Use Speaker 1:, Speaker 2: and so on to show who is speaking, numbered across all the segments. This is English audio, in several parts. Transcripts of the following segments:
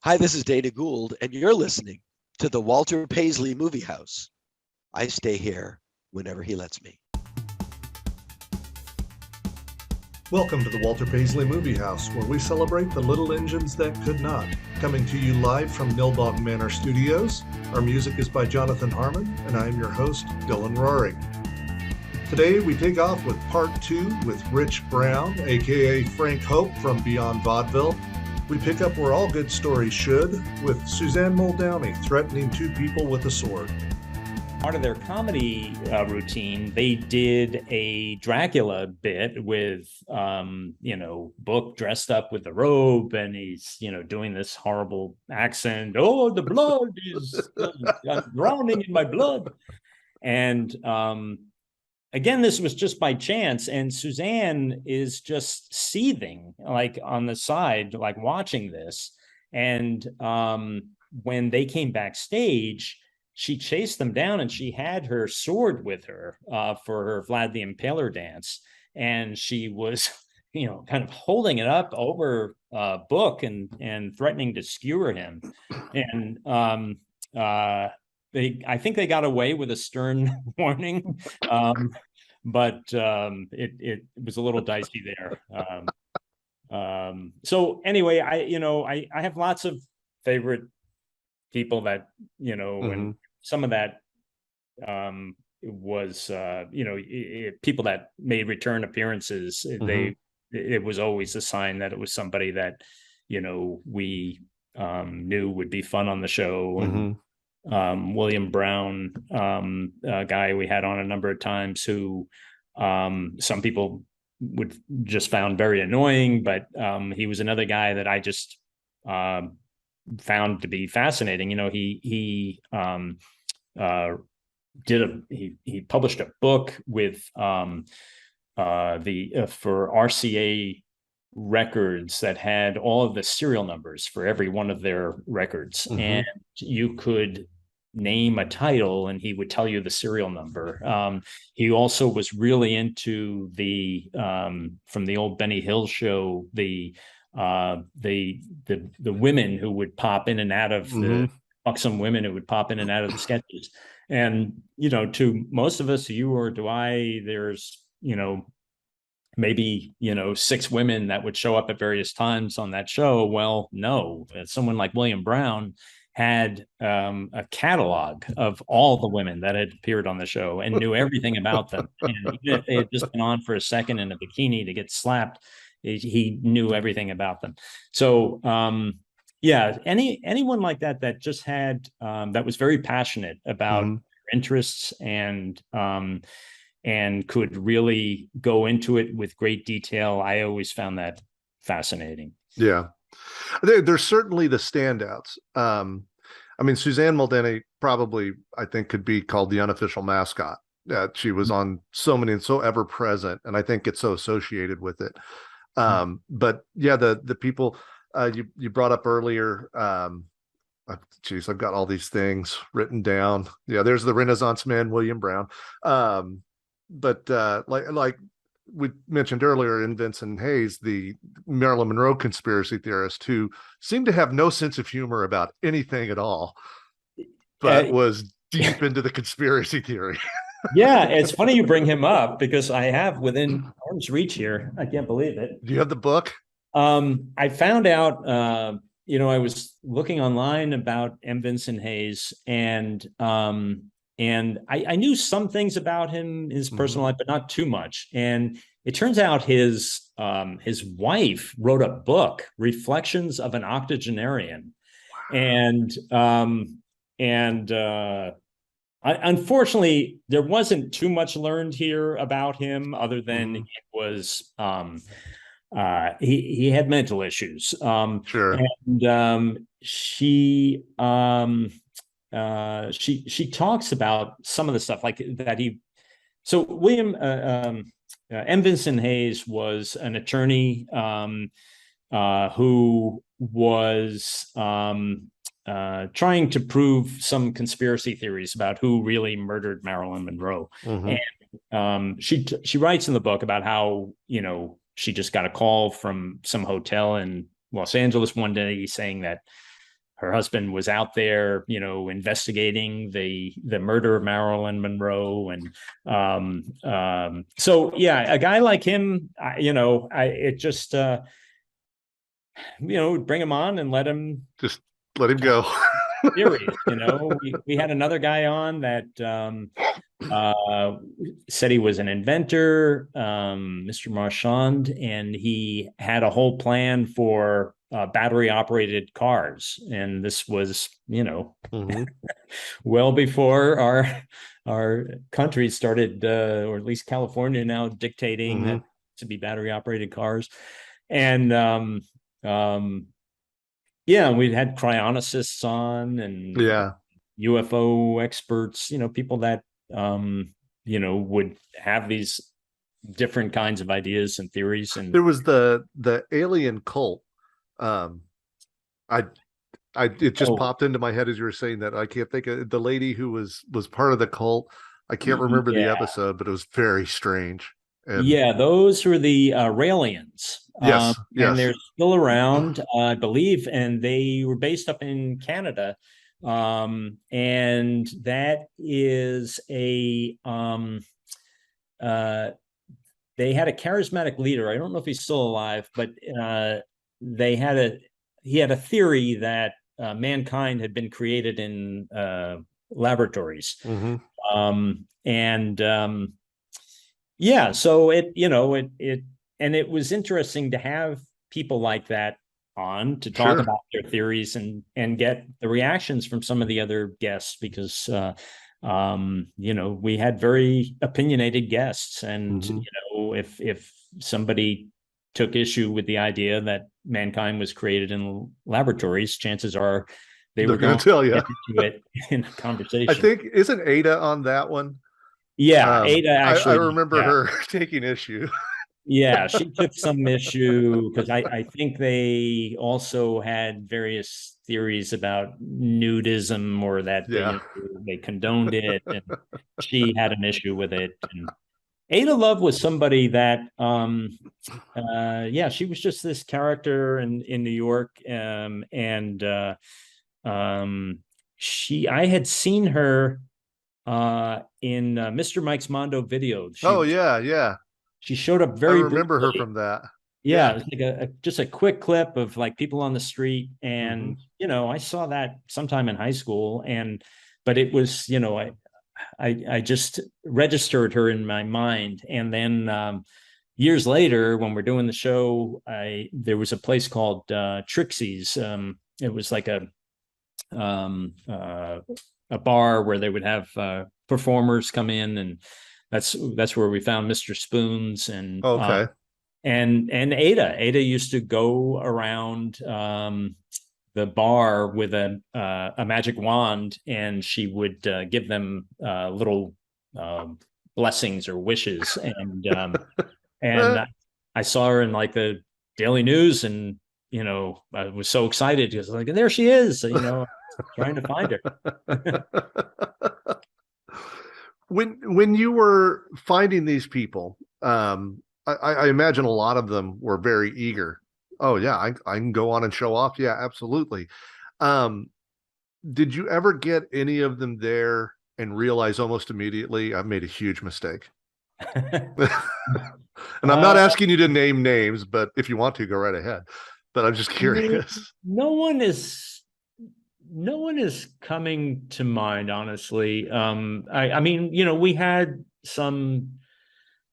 Speaker 1: Hi, this is Dana Gould, and you're listening to the Walter Paisley Movie House. I stay here whenever he lets me.
Speaker 2: Welcome to the Walter Paisley Movie House, where we celebrate the little engines that could not. Coming to you live from Nilbog Manor Studios. Our music is by Jonathan Harmon, and I am your host, Dylan Roaring. Today, we take off with part 2 with Rich Brown, aka Frank Hope from Beyond Vaudeville. We pick up where all good stories should, with Suzanne Muldowney threatening 2 people with a sword.
Speaker 3: Part of their comedy routine, they did a Dracula bit with, Book dressed up with the robe, and he's, doing this horrible accent. Oh, the blood is I'm drowning in my blood. And again, this was just by chance, and Suzanne is just seething, like on the side, like watching this. And when they came backstage, she chased them down, and she had her sword with her for her Vlad the Impaler dance, and she was, kind of holding it up over Book and threatening to skewer him. And I think they got away with a stern warning, but it was a little dicey there. So anyway, I have lots of favorite people that, and some of that was, people that made return appearances. It was always a sign that it was somebody that, we knew would be fun on the show. And William Brown, a guy we had on a number of times, who some people would just found very annoying, but he was another guy that I just found to be fascinating. He published a book with for RCA records that had all of the serial numbers for every one of their records, and you could name a title and he would tell you the serial number. He also was really into the from the old Benny Hill show, the women who would pop in and out of the buxom women who would pop in and out of the sketches. And to most of us, you or do I, there's maybe 6 women that would show up at various times on that show. Well, no, someone like William Brown had a catalog of all the women that had appeared on the show and knew everything about them. And even if they had just been on for a second in a bikini to get slapped, he knew everything about them. So anyone like that just had that was very passionate about interests and could really go into it with great detail. I always found that fascinating.
Speaker 2: Yeah. There's certainly the standouts. Suzanne Muldowney probably, I think, could be called the unofficial mascot. She was on so many and so ever present, and I think it's so associated with it. But yeah, the people you brought up earlier, geez, I've got all these things written down. Yeah, there's the Renaissance man, William Brown. But like we mentioned earlier, in Vincent Hayes, the Marilyn Monroe conspiracy theorist, who seemed to have no sense of humor about anything at all, but was deep into the conspiracy theory.
Speaker 3: Yeah, it's funny you bring him up, because I have within arm's reach here. I can't believe it.
Speaker 2: Do you have the book?
Speaker 3: I found out, I was looking online about M. Vincent Hayes, and I knew some things about him, his personal life, but not too much. And it turns out his wife wrote a book, Reflections of an Octogenarian. Wow. Unfortunately, there wasn't too much learned here about him, other than it was he had mental issues.
Speaker 2: Sure.
Speaker 3: And she talks about some of the stuff like that. So William M. Vincent Hayes was an attorney who was trying to prove some conspiracy theories about who really murdered Marilyn Monroe. And she writes in the book about how, she just got a call from some hotel in Los Angeles one day saying that her husband was out there, investigating the murder of Marilyn Monroe. And so, yeah, a guy like him, bring him on and let him
Speaker 2: go.
Speaker 3: Theories. We had another guy on that said he was an inventor, Mr. Marchand, and he had a whole plan for battery operated cars. And this was, well before our country started, or at least California now dictating that to be battery operated cars. And we'd had cryonicists on, and UFO experts, people that would have these different kinds of ideas and theories. And
Speaker 2: there was the alien cult. It just popped into my head as you were saying that. I can't think of the lady who was part of the cult. I can't remember the episode, but it was very strange. And
Speaker 3: those were the Raelians.
Speaker 2: Yes.
Speaker 3: And they're still around, I believe, and they were based up in Canada. And that is they had a charismatic leader. I don't know if he's still alive, but he had a theory that mankind had been created in laboratories. So it was interesting to have people like that on to talk about their theories and get the reactions from some of the other guests, because we had very opinionated guests, and if somebody took issue with the idea that mankind was created in laboratories, chances are they're
Speaker 2: going to tell you
Speaker 3: into it in a conversation.
Speaker 2: I think, isn't Ada on that one?
Speaker 3: Yeah, Ada actually.
Speaker 2: I remember her taking issue.
Speaker 3: Yeah, she took some issue because I think they also had various theories about nudism, or that they condoned it, and she had an issue with it. And Ada Love was somebody that, she was just this character in New York, I had seen her in Mr. Mike's Mondo video. She showed up very.
Speaker 2: I remember her from that.
Speaker 3: Yeah, it was like just a quick clip of like people on the street, and I saw that sometime in high school, but it was I just registered her in my mind, and then years later when we're doing the show, there was a place called Trixie's. It was like a bar where they would have performers come in, and that's where we found Mr. Spoons. And and Ada used to go around the bar with a magic wand, and she would give them little blessings or wishes, and I saw her in like the Daily News, and I was so excited because like, there she is, trying to find her.
Speaker 2: When you were finding these people, I imagine a lot of them were very eager. Oh yeah, I can go on and show off. Yeah, absolutely. Did you ever get any of them there and realize almost immediately, I've made a huge mistake? And I'm not asking you to name names, but if you want to, go right ahead. But I'm just curious.
Speaker 3: No one is coming to mind, honestly. I mean, we had some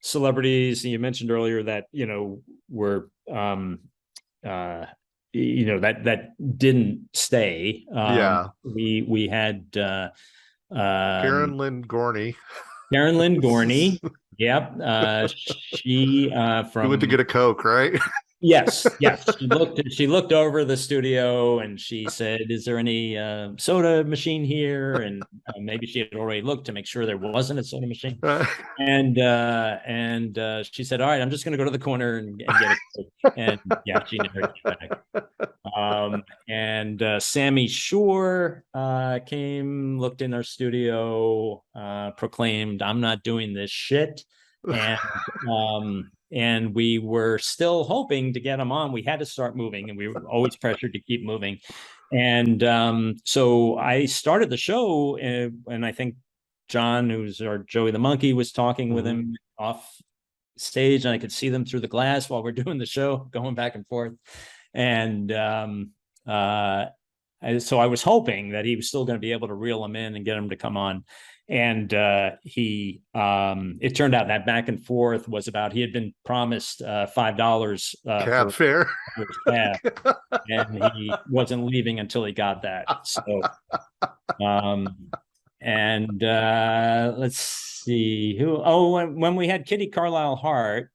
Speaker 3: celebrities you mentioned earlier that, were, that didn't stay. We had
Speaker 2: Karen Lynn Gorney.
Speaker 3: Karen Lynn Gorney. Yep. She
Speaker 2: you went to get a Coke, right?
Speaker 3: Yes. She looked over the studio and she said, "Is there any soda machine here?" And maybe she had already looked to make sure there wasn't a soda machine. And she said, "All right, I'm just going to go to the corner and get a Coke." And yeah, she never came back. And Sammy Shore came, looked in our studio, proclaimed, "I'm not doing this shit." And we were still hoping to get him on. We had to start moving, and we were always pressured to keep moving. And so I started the show, and I think John, who's our Joey the Monkey, was talking with him off stage, and I could see them through the glass while we're doing the show, going back and forth. And so I was hoping that he was still going to be able to reel him in and get him to come on. And it turned out that back and forth was about, he had been promised $5
Speaker 2: cab fare,
Speaker 3: cab, and he wasn't leaving until he got that. So let's see who. Oh, when we had Kitty Carlisle Hart,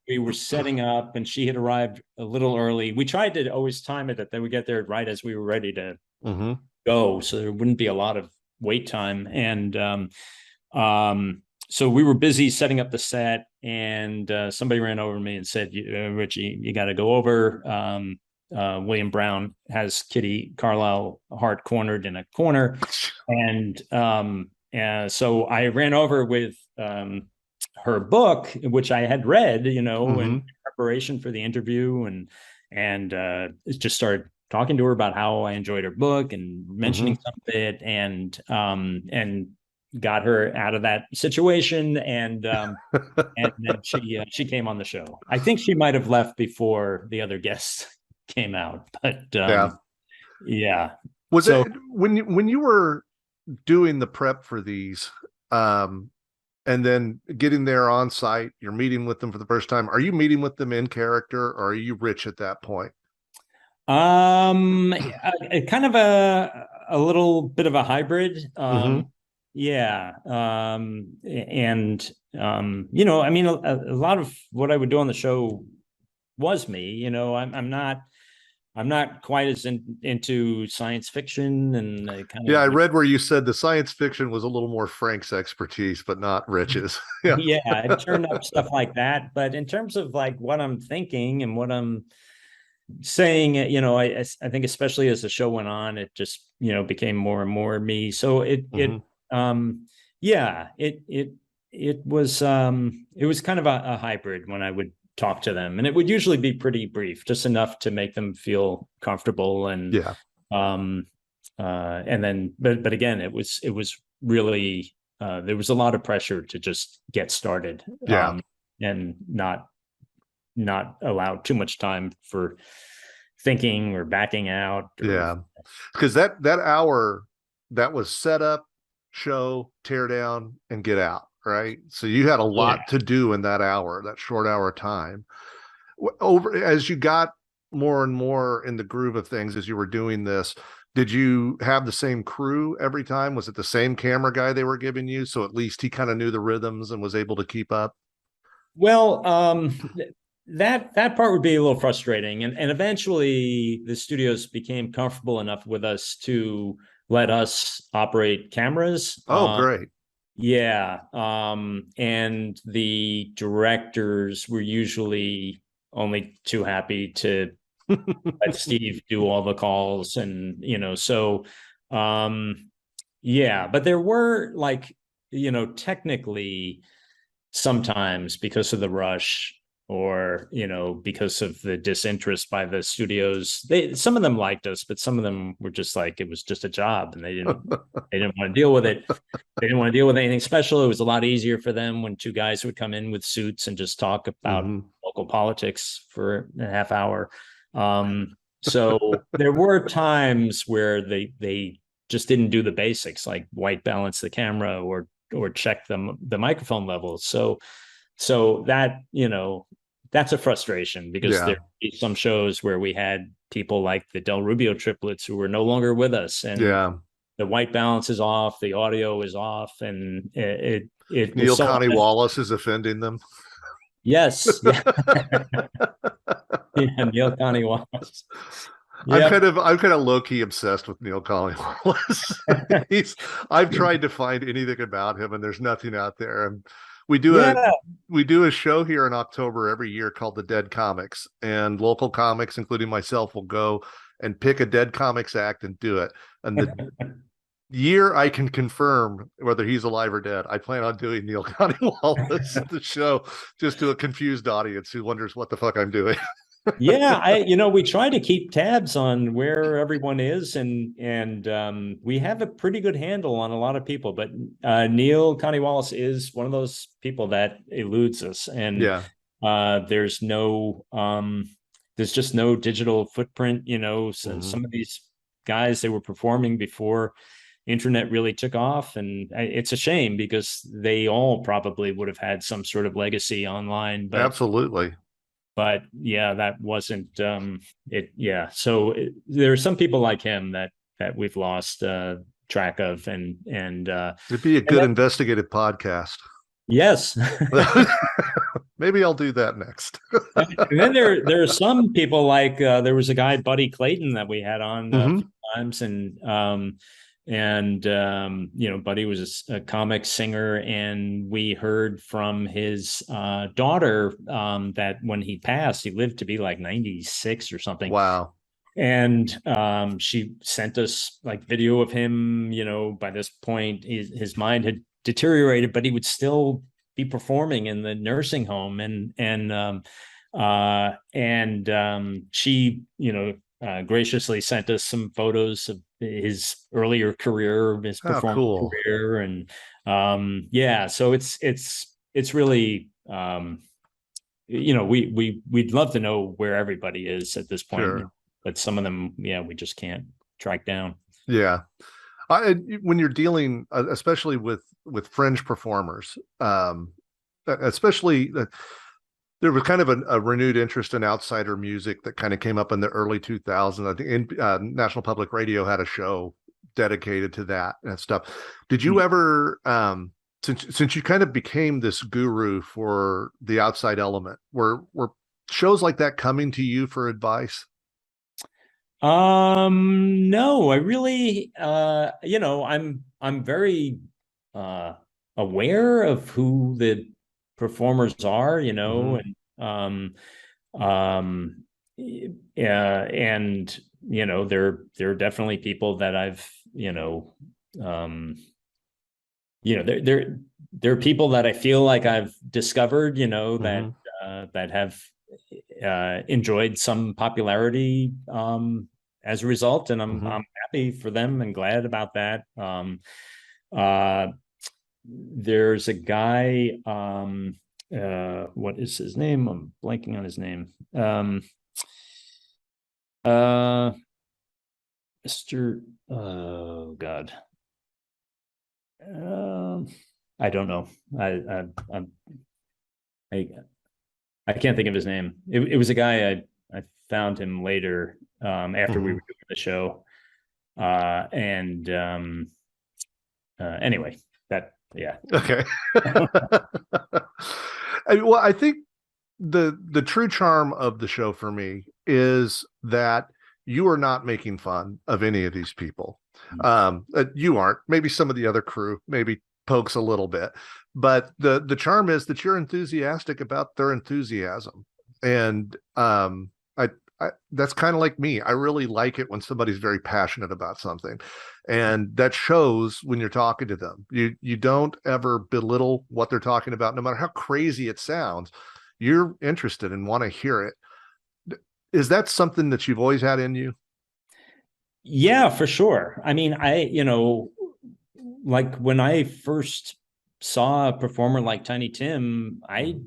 Speaker 3: we were setting up, and she had arrived a little early. We tried to always time it that they would get there right as we were ready to go, so there wouldn't be a lot of wait time. And so we were busy setting up the set, and somebody ran over to me and said, Richie, you got to go over. William Brown has Kitty Carlisle Hart cornered in a corner. And so I ran over with her book, which I had read, in preparation for the interview, and just started talking to her about how I enjoyed her book and mentioning some of it, and got her out of that situation. And then she came on the show. I think she might have left before the other guests came out, but yeah.
Speaker 2: Was it when you were doing the prep for these, and then getting there on site, you're meeting with them for the first time? Are you meeting with them in character, or are you Rich at that point?
Speaker 3: Kind of a little bit of a hybrid. Yeah. And I mean, a lot of what I would do on the show was me. I'm not quite as into science fiction, and
Speaker 2: I read where you said the science fiction was a little more Frank's expertise, but not Rich's.
Speaker 3: Yeah, I turned up stuff like that. But in terms of like what I'm thinking and what I'm saying, I think especially as the show went on, it just became more and more me. So it was kind of a hybrid when I would talk to them, and it would usually be pretty brief, just enough to make them feel comfortable. And and then but again, it was really there was a lot of pressure to just get started, and not allow too much time for thinking or backing out.
Speaker 2: Because that hour, that was set up, show, tear down, and get out, right? So you had a lot to do in that hour, that short hour time. As you got more and more in the groove of things as you were doing this, did you have the same crew every time? Was it the same camera guy they were giving you, so at least he kind of knew the rhythms and was able to keep up?
Speaker 3: Well, that part would be a little frustrating, and eventually the studios became comfortable enough with us to let us operate cameras.
Speaker 2: Great.
Speaker 3: Yeah. And the directors were usually only too happy to let Steve do all the calls, and so but there were technically sometimes, because of the rush, or because of the disinterest by the studios, some of them liked us, but some of them were just like, it was just a job, and they didn't want to deal with it. They didn't want to deal with anything special. It was a lot easier for them when two guys would come in with suits and just talk about local politics for a half hour. So there were times where they just didn't do the basics, like white balance the camera or check the microphone levels. So that, that's a frustration, because there be some shows where we had people like the Del Rubio triplets who were no longer with us, and the white balance is off, the audio is off, and it
Speaker 2: Neil Connie Wallace is offending them.
Speaker 3: Yes. Neil Connie Wallace.
Speaker 2: Yep. I'm kind of low-key obsessed with Neil Connie Wallace. I've tried to find anything about him, and there's nothing out there. And we do a show here in October every year called The Dead Comics, and local comics, including myself, will go and pick a Dead Comics act and do it. And the year I can confirm whether he's alive or dead, I plan on doing Neil Connie Wallace at the show, just to a confused audience who wonders what the fuck I'm doing.
Speaker 3: Yeah, we try to keep tabs on where everyone is, and we have a pretty good handle on a lot of people. But Neil Connie Wallace is one of those people that eludes us, and
Speaker 2: Yeah.
Speaker 3: there's just no digital footprint. So
Speaker 2: Mhm.
Speaker 3: some of these guys, they were performing before internet really took off, and it's a shame because they all probably would have had some sort of legacy online,
Speaker 2: Absolutely.
Speaker 3: but yeah, that wasn't it. Yeah, so there are some people like him that we've lost track of, and
Speaker 2: It'd be a good
Speaker 3: that,
Speaker 2: investigative podcast.
Speaker 3: yes.
Speaker 2: Maybe I'll do that next.
Speaker 3: And then there are some people like there was a guy, Buddy Clayton, that we had on a few times, and Buddy was a comic singer, and we heard from his daughter that when he passed, he lived to be like 96 or something.
Speaker 2: Wow.
Speaker 3: And she sent us like video of him. By this point, his mind had deteriorated, but he would still be performing in the nursing home, and she graciously sent us some photos of his earlier career, his performance
Speaker 2: Cool.
Speaker 3: career, and yeah, so it's really we'd love to know where everybody is at this point.
Speaker 2: Sure.
Speaker 3: But some of them, we just can't track down.
Speaker 2: Yeah. When you're dealing, especially with fringe performers, especially there was kind of a renewed interest in outsider music that kind of came up in the early 2000s. I think National Public Radio had a show dedicated to that and stuff. Did you ever, since you kind of became this guru for the outside element, were shows like that coming to you for advice?
Speaker 3: No, I really, I'm very aware of who the performers are, and and there are definitely people that I've, there are people that I feel like I've discovered, that have enjoyed some popularity as a result, and I'm happy for them and glad about that. There's a guy, what is his name? I'm blanking on his name. Mr. Oh God. I don't know. I can't think of his name. It was a guy I found him later after we were doing the show, and anyway, yeah.
Speaker 2: Okay. Well, I think the true charm of the show for me is that you are not making fun of any of these people. You aren't. Maybe some of the other crew maybe pokes a little bit, but the charm is that you're enthusiastic about their enthusiasm, and I that's kind of like me. I really like it when somebody's very passionate about something, and that shows when you're talking to them. You don't ever belittle what they're talking about, no matter how crazy it sounds. You're interested and want to hear it. Is that something that you've always had in you?
Speaker 3: Yeah, for sure. I mean, like when I first saw a performer like Tiny Tim, I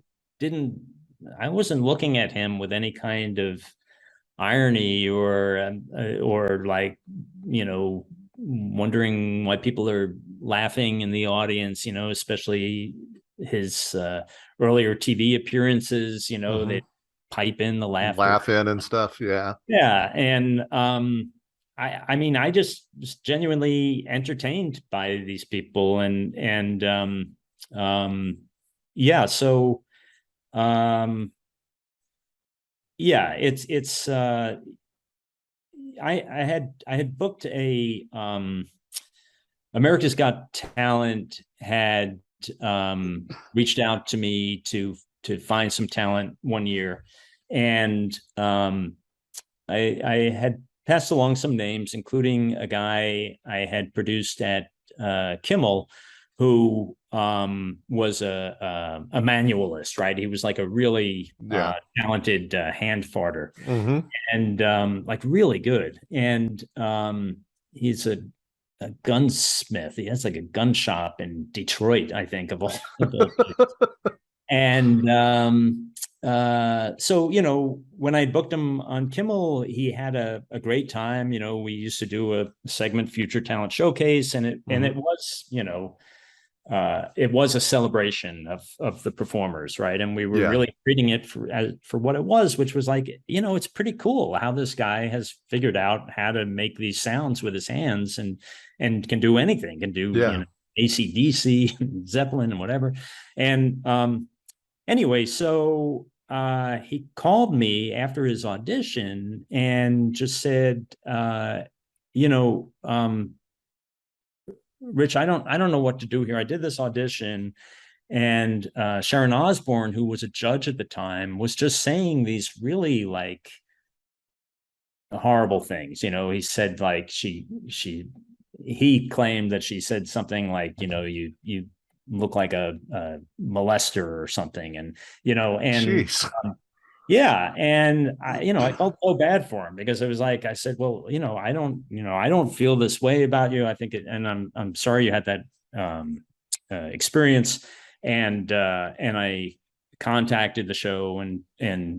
Speaker 3: wasn't looking at him with any kind of irony or like, wondering why people are laughing in the audience, especially his earlier TV appearances, they pipe in the laughter.
Speaker 2: Laugh in and stuff. Yeah.
Speaker 3: Yeah. And I mean, I just was genuinely entertained by these people, and yeah, so yeah, it's I had booked a America's Got Talent had reached out to me to find some talent one year, and I had passed along some names, including a guy I had produced at Kimmel, who was a manualist, right? He was like a really talented hand farter, and like really good. And he's a gunsmith. He has like a gun shop in Detroit, I think, of all of those. And so, you know, when I booked him on Kimmel, he had a great time. You know, we used to do a segment, Future Talent Showcase, and it was, you know, it was a celebration of the performers, right? And we were really treating it for what it was, which was like, you know, it's pretty cool how this guy has figured out how to make these sounds with his hands and can do anything, can do, you know, AC/DC, Zeppelin, and whatever. And anyway, so he called me after his audition and just said, you know, Rich, I don't know what to do here. I did this audition, and Sharon Osbourne, who was a judge at the time, was just saying these really like horrible things. You know, he said like he claimed that she said something like, you know, you look like a molester or something, and you know, and yeah, and I felt so bad for him, because it was like, I said, well, you know, I don't feel this way about you. I think and I'm sorry you had that experience, and I contacted the show and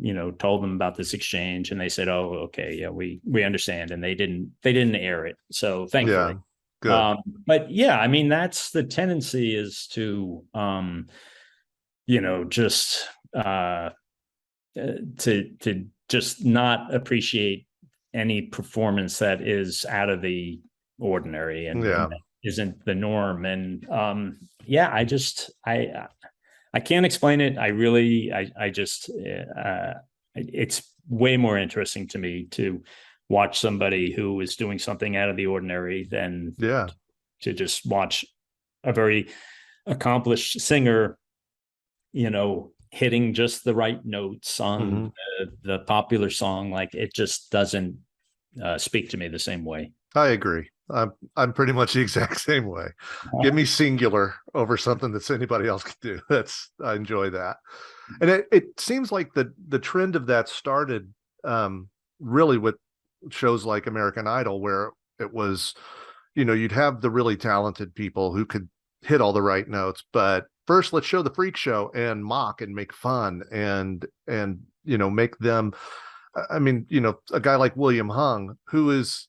Speaker 3: you know, told them about this exchange, and they said, oh, okay, yeah, we understand, and they didn't air it, so thankfully.
Speaker 2: Good.
Speaker 3: But yeah, I mean, that's the tendency, is to you know, just to just not appreciate any performance that is out of the ordinary and isn't the norm. And yeah, I can't explain it. I just it's way more interesting to me to watch somebody who is doing something out of the ordinary than to just watch a very accomplished singer, you know, hitting just the right notes on the popular song. Like, it just doesn't speak to me the same way.
Speaker 2: I agree. I'm pretty much the exact same way. Give me singular over something that anybody else can do. I enjoy that. And it seems like the trend of that started really with shows like American Idol, where it was, you know, you'd have the really talented people who could hit all the right notes, but first let's show the freak show and mock and make fun and you know, make them, I mean, you know, a guy like William Hung, who is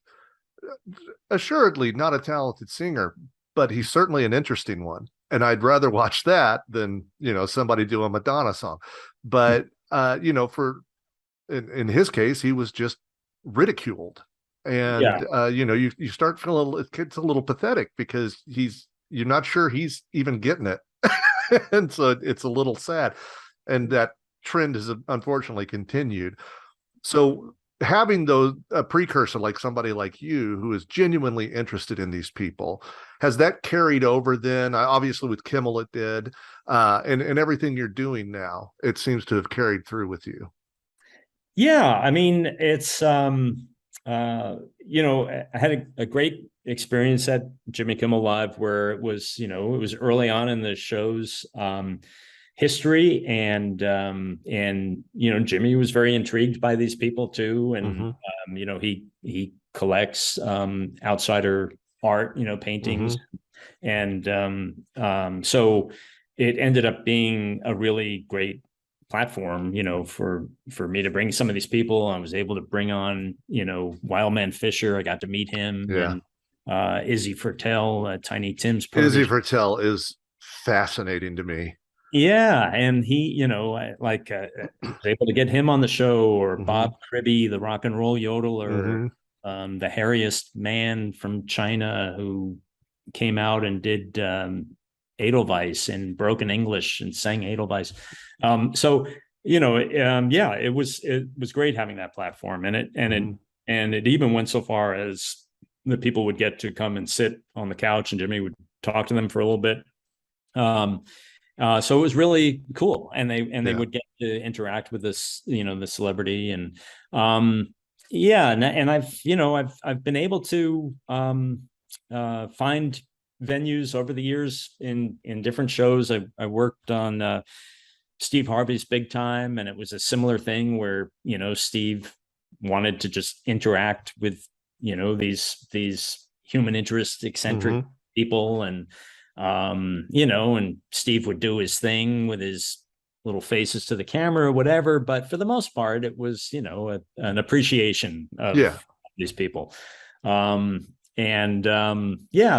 Speaker 2: assuredly not a talented singer, but he's certainly an interesting one, and I'd rather watch that than, you know, somebody do a Madonna song. But you know, in his case, he was just ridiculed, and you know, you start feeling it's a little pathetic, because you're not sure he's even getting it. And so it's a little sad, and that trend has unfortunately continued. So having a precursor like somebody like you, who is genuinely interested in these people, has that carried over then? Obviously with Kimmel it did, and everything you're doing now, it seems to have carried through with you.
Speaker 3: Yeah, I mean, it's you know, I had a great experience at Jimmy Kimmel Live, where it was, you know, it was early on in the show's history, and you know, Jimmy was very intrigued by these people too, and you know, he collects outsider art, you know, paintings, and so it ended up being a really great platform, you know, for me to bring some of these people. I was able to bring on, you know, Wildman Fisher. I got to meet him. And Izzy Fertel, Tiny Tim's protege.
Speaker 2: Izzy Fertel is fascinating to me.
Speaker 3: Yeah, and he, you know, was able to get him on the show, or Bob Cribby, the rock and roll yodeler, the hairiest man from China who came out and did Edelweiss in broken English and sang Edelweiss. So, you know, yeah, it was great having that platform, and it even went so far as the people would get to come and sit on the couch, and Jimmy would talk to them for a little bit. So it was really cool, and they would get to interact with this, you know, the celebrity, and and I've been able to find venues over the years in different shows. I worked on Steve Harvey's Big Time, and it was a similar thing where, you know, Steve wanted to just interact with, you know, these human interest, eccentric people, and you know, and Steve would do his thing with his little faces to the camera or whatever, but for the most part it was, you know, an appreciation of these people. Yeah,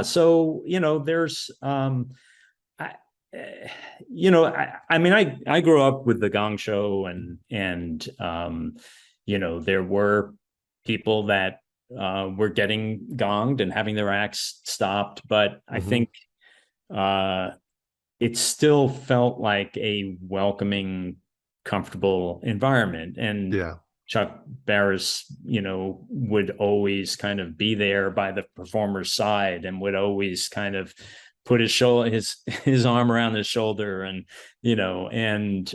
Speaker 3: so, you know, there's you know, I mean, I grew up with the Gong Show, and you know, there were people that were getting gonged and having their acts stopped, but I think it still felt like a welcoming, comfortable environment. And Chuck Barris, you know, would always kind of be there by the performer's side, and would always kind of put his arm around his shoulder, and, you know, and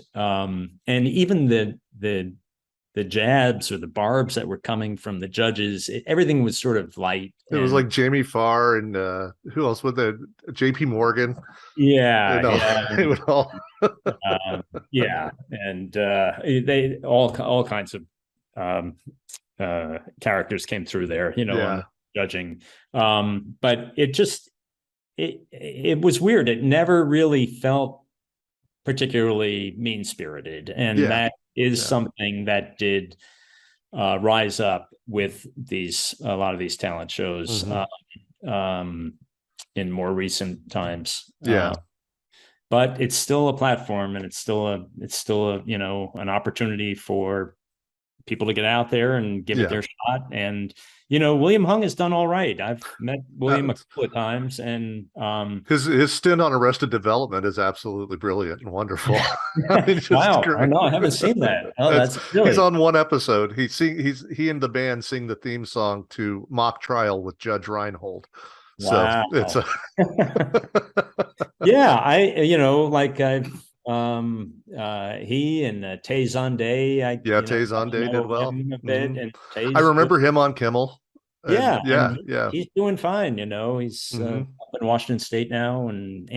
Speaker 3: even the jabs or the barbs that were coming from the judges, everything was sort of light.
Speaker 2: It was like Jamie Farr and who else with the JP Morgan.
Speaker 3: Yeah,
Speaker 2: you know,
Speaker 3: yeah.
Speaker 2: they would all
Speaker 3: yeah, and they all kinds of characters came through there, you know, on judging. But it was weird. It never really felt particularly mean-spirited, and that is something that did rise up with a lot of these talent shows in more recent times. But it's still a platform, and it's still a you know, an opportunity for people to get out there and give it their shot. And, you know, William Hung has done all right. I've met William a couple of times, and
Speaker 2: his stint on Arrested Development is absolutely brilliant and wonderful. I mean,
Speaker 3: wow, I know, I haven't seen that. Oh, that's really...
Speaker 2: He's on one episode. He and the band sing the theme song to Mock Trial with Judge Reinhold.
Speaker 3: Wow.
Speaker 2: So it's
Speaker 3: yeah, you know, like I've he and Tay Zonday.
Speaker 2: Tay Zonday did well.
Speaker 3: A bit, and
Speaker 2: I remember him on Kimmel.
Speaker 3: He's doing fine. You know, he's up in Washington State now, and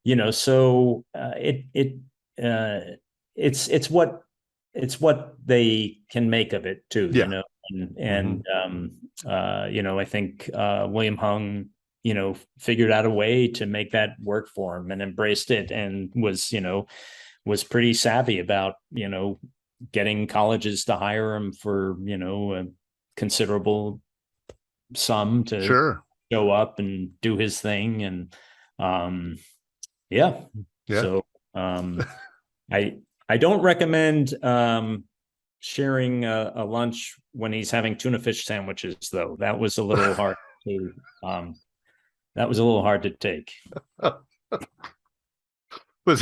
Speaker 3: you know, so it's what they can make of it too. You know, and you know, I think William Hung, you know, figured out a way to make that work for him, and embraced it, and was pretty savvy about, you know, getting colleges to hire him for, you know, a considerable sum to show up and do his thing. And so I don't recommend sharing a lunch when he's having tuna fish sandwiches, though. That was a little hard to take.
Speaker 2: Was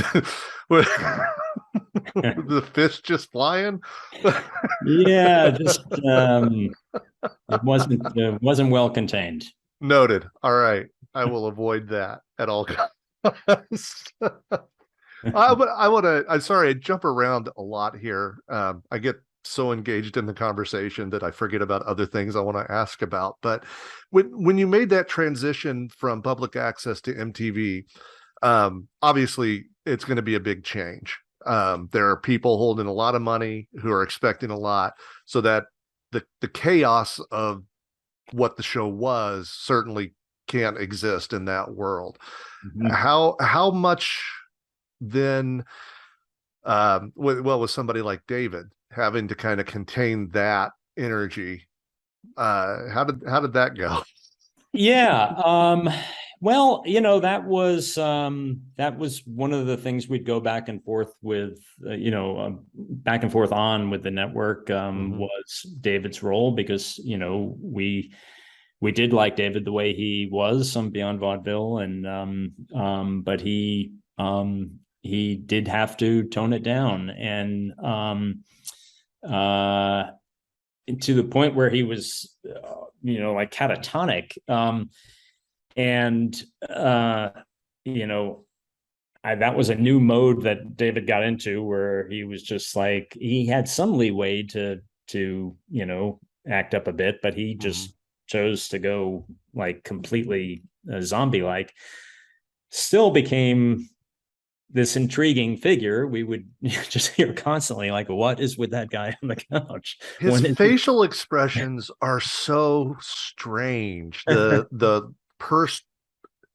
Speaker 2: the fish just flying?
Speaker 3: Yeah, just it wasn't well contained.
Speaker 2: Noted. All right, I will avoid that at all costs. I'm sorry, I jump around a lot here. I get so engaged in the conversation that I forget about other things I want to ask about. But when you made that transition from public access to MTV, obviously it's going to be a big change. There are people holding a lot of money who are expecting a lot, so that the chaos of what the show was certainly can't exist in that world. How much then, with somebody like David having to kind of contain that energy, how did that go?
Speaker 3: Well, you know, that was one of the things we'd go back and forth with, back and forth on with the network, was David's role, because, you know, we did like David the way he was on Beyond Vaudeville, and but he did have to tone it down, and to the point where he was, like catatonic. That was a new mode that David got into, where he was just like, he had some leeway to act up a bit, but he just chose to go like completely zombie-like, still became this intriguing figure. We would just hear constantly, like, what is with that guy on the couch?
Speaker 2: His facial expressions are so strange. The pursed,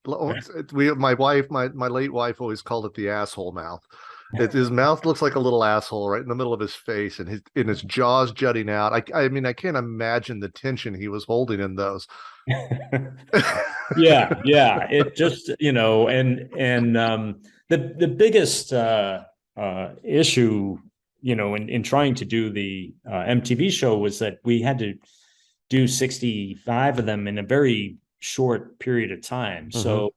Speaker 2: my late wife always called it the asshole mouth. His mouth looks like a little asshole right in the middle of his face, and his jaws jutting out. I mean, I can't imagine the tension he was holding in those.
Speaker 3: Yeah. It just, the biggest issue, in trying to do the MTV show was that we had to do 65 of them in a very short period of time.
Speaker 2: Mm-hmm.
Speaker 3: So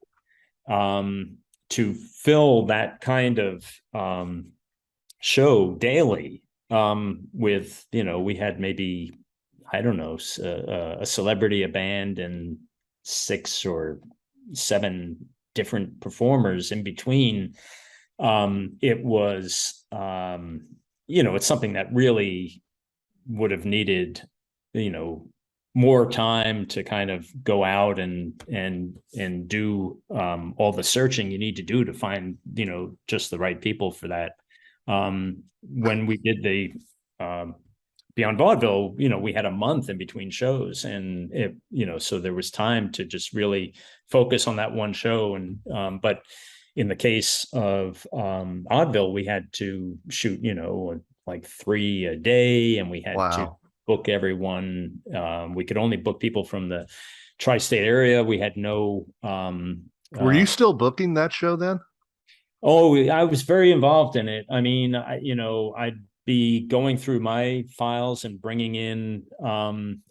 Speaker 3: to fill that kind of show daily with, we had maybe, I don't know, a celebrity, a band, and 6 or 7 different performers in between. It was, it's something that really would have needed, more time to kind of go out and do all the searching you need to do to find, just the right people for that. When we did the Beyond Vaudeville, we had a month in between shows, and it, so there was time to just really focus on that one show. And but in the case of Oddville, we had to shoot, like 3 a day, and we had to book everyone. We could only book people from the tri-state area. We had no.
Speaker 2: Were you still booking that show then?
Speaker 3: Oh, I was very involved in it. I mean, I'd be going through my files and bringing in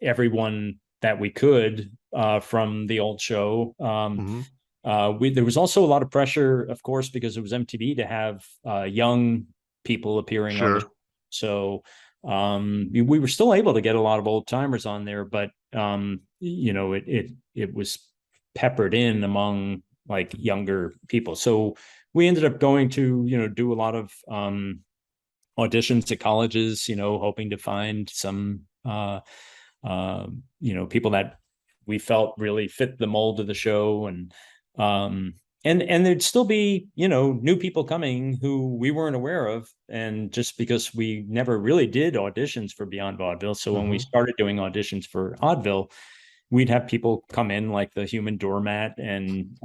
Speaker 3: everyone that we could from the old show. There was also a lot of pressure, of course, because it was MTV, to have young people appearing on the show. So we were still able to get a lot of old timers on there, but it was peppered in among like younger people. So we ended up going to, do a lot of auditions at colleges, hoping to find some, people that we felt really fit the mold of the show. And there'd still be, new people coming who we weren't aware of. And just because we never really did auditions for Beyond Vaudeville. So when we started doing auditions for Oddville, we'd have people come in like the human doormat, and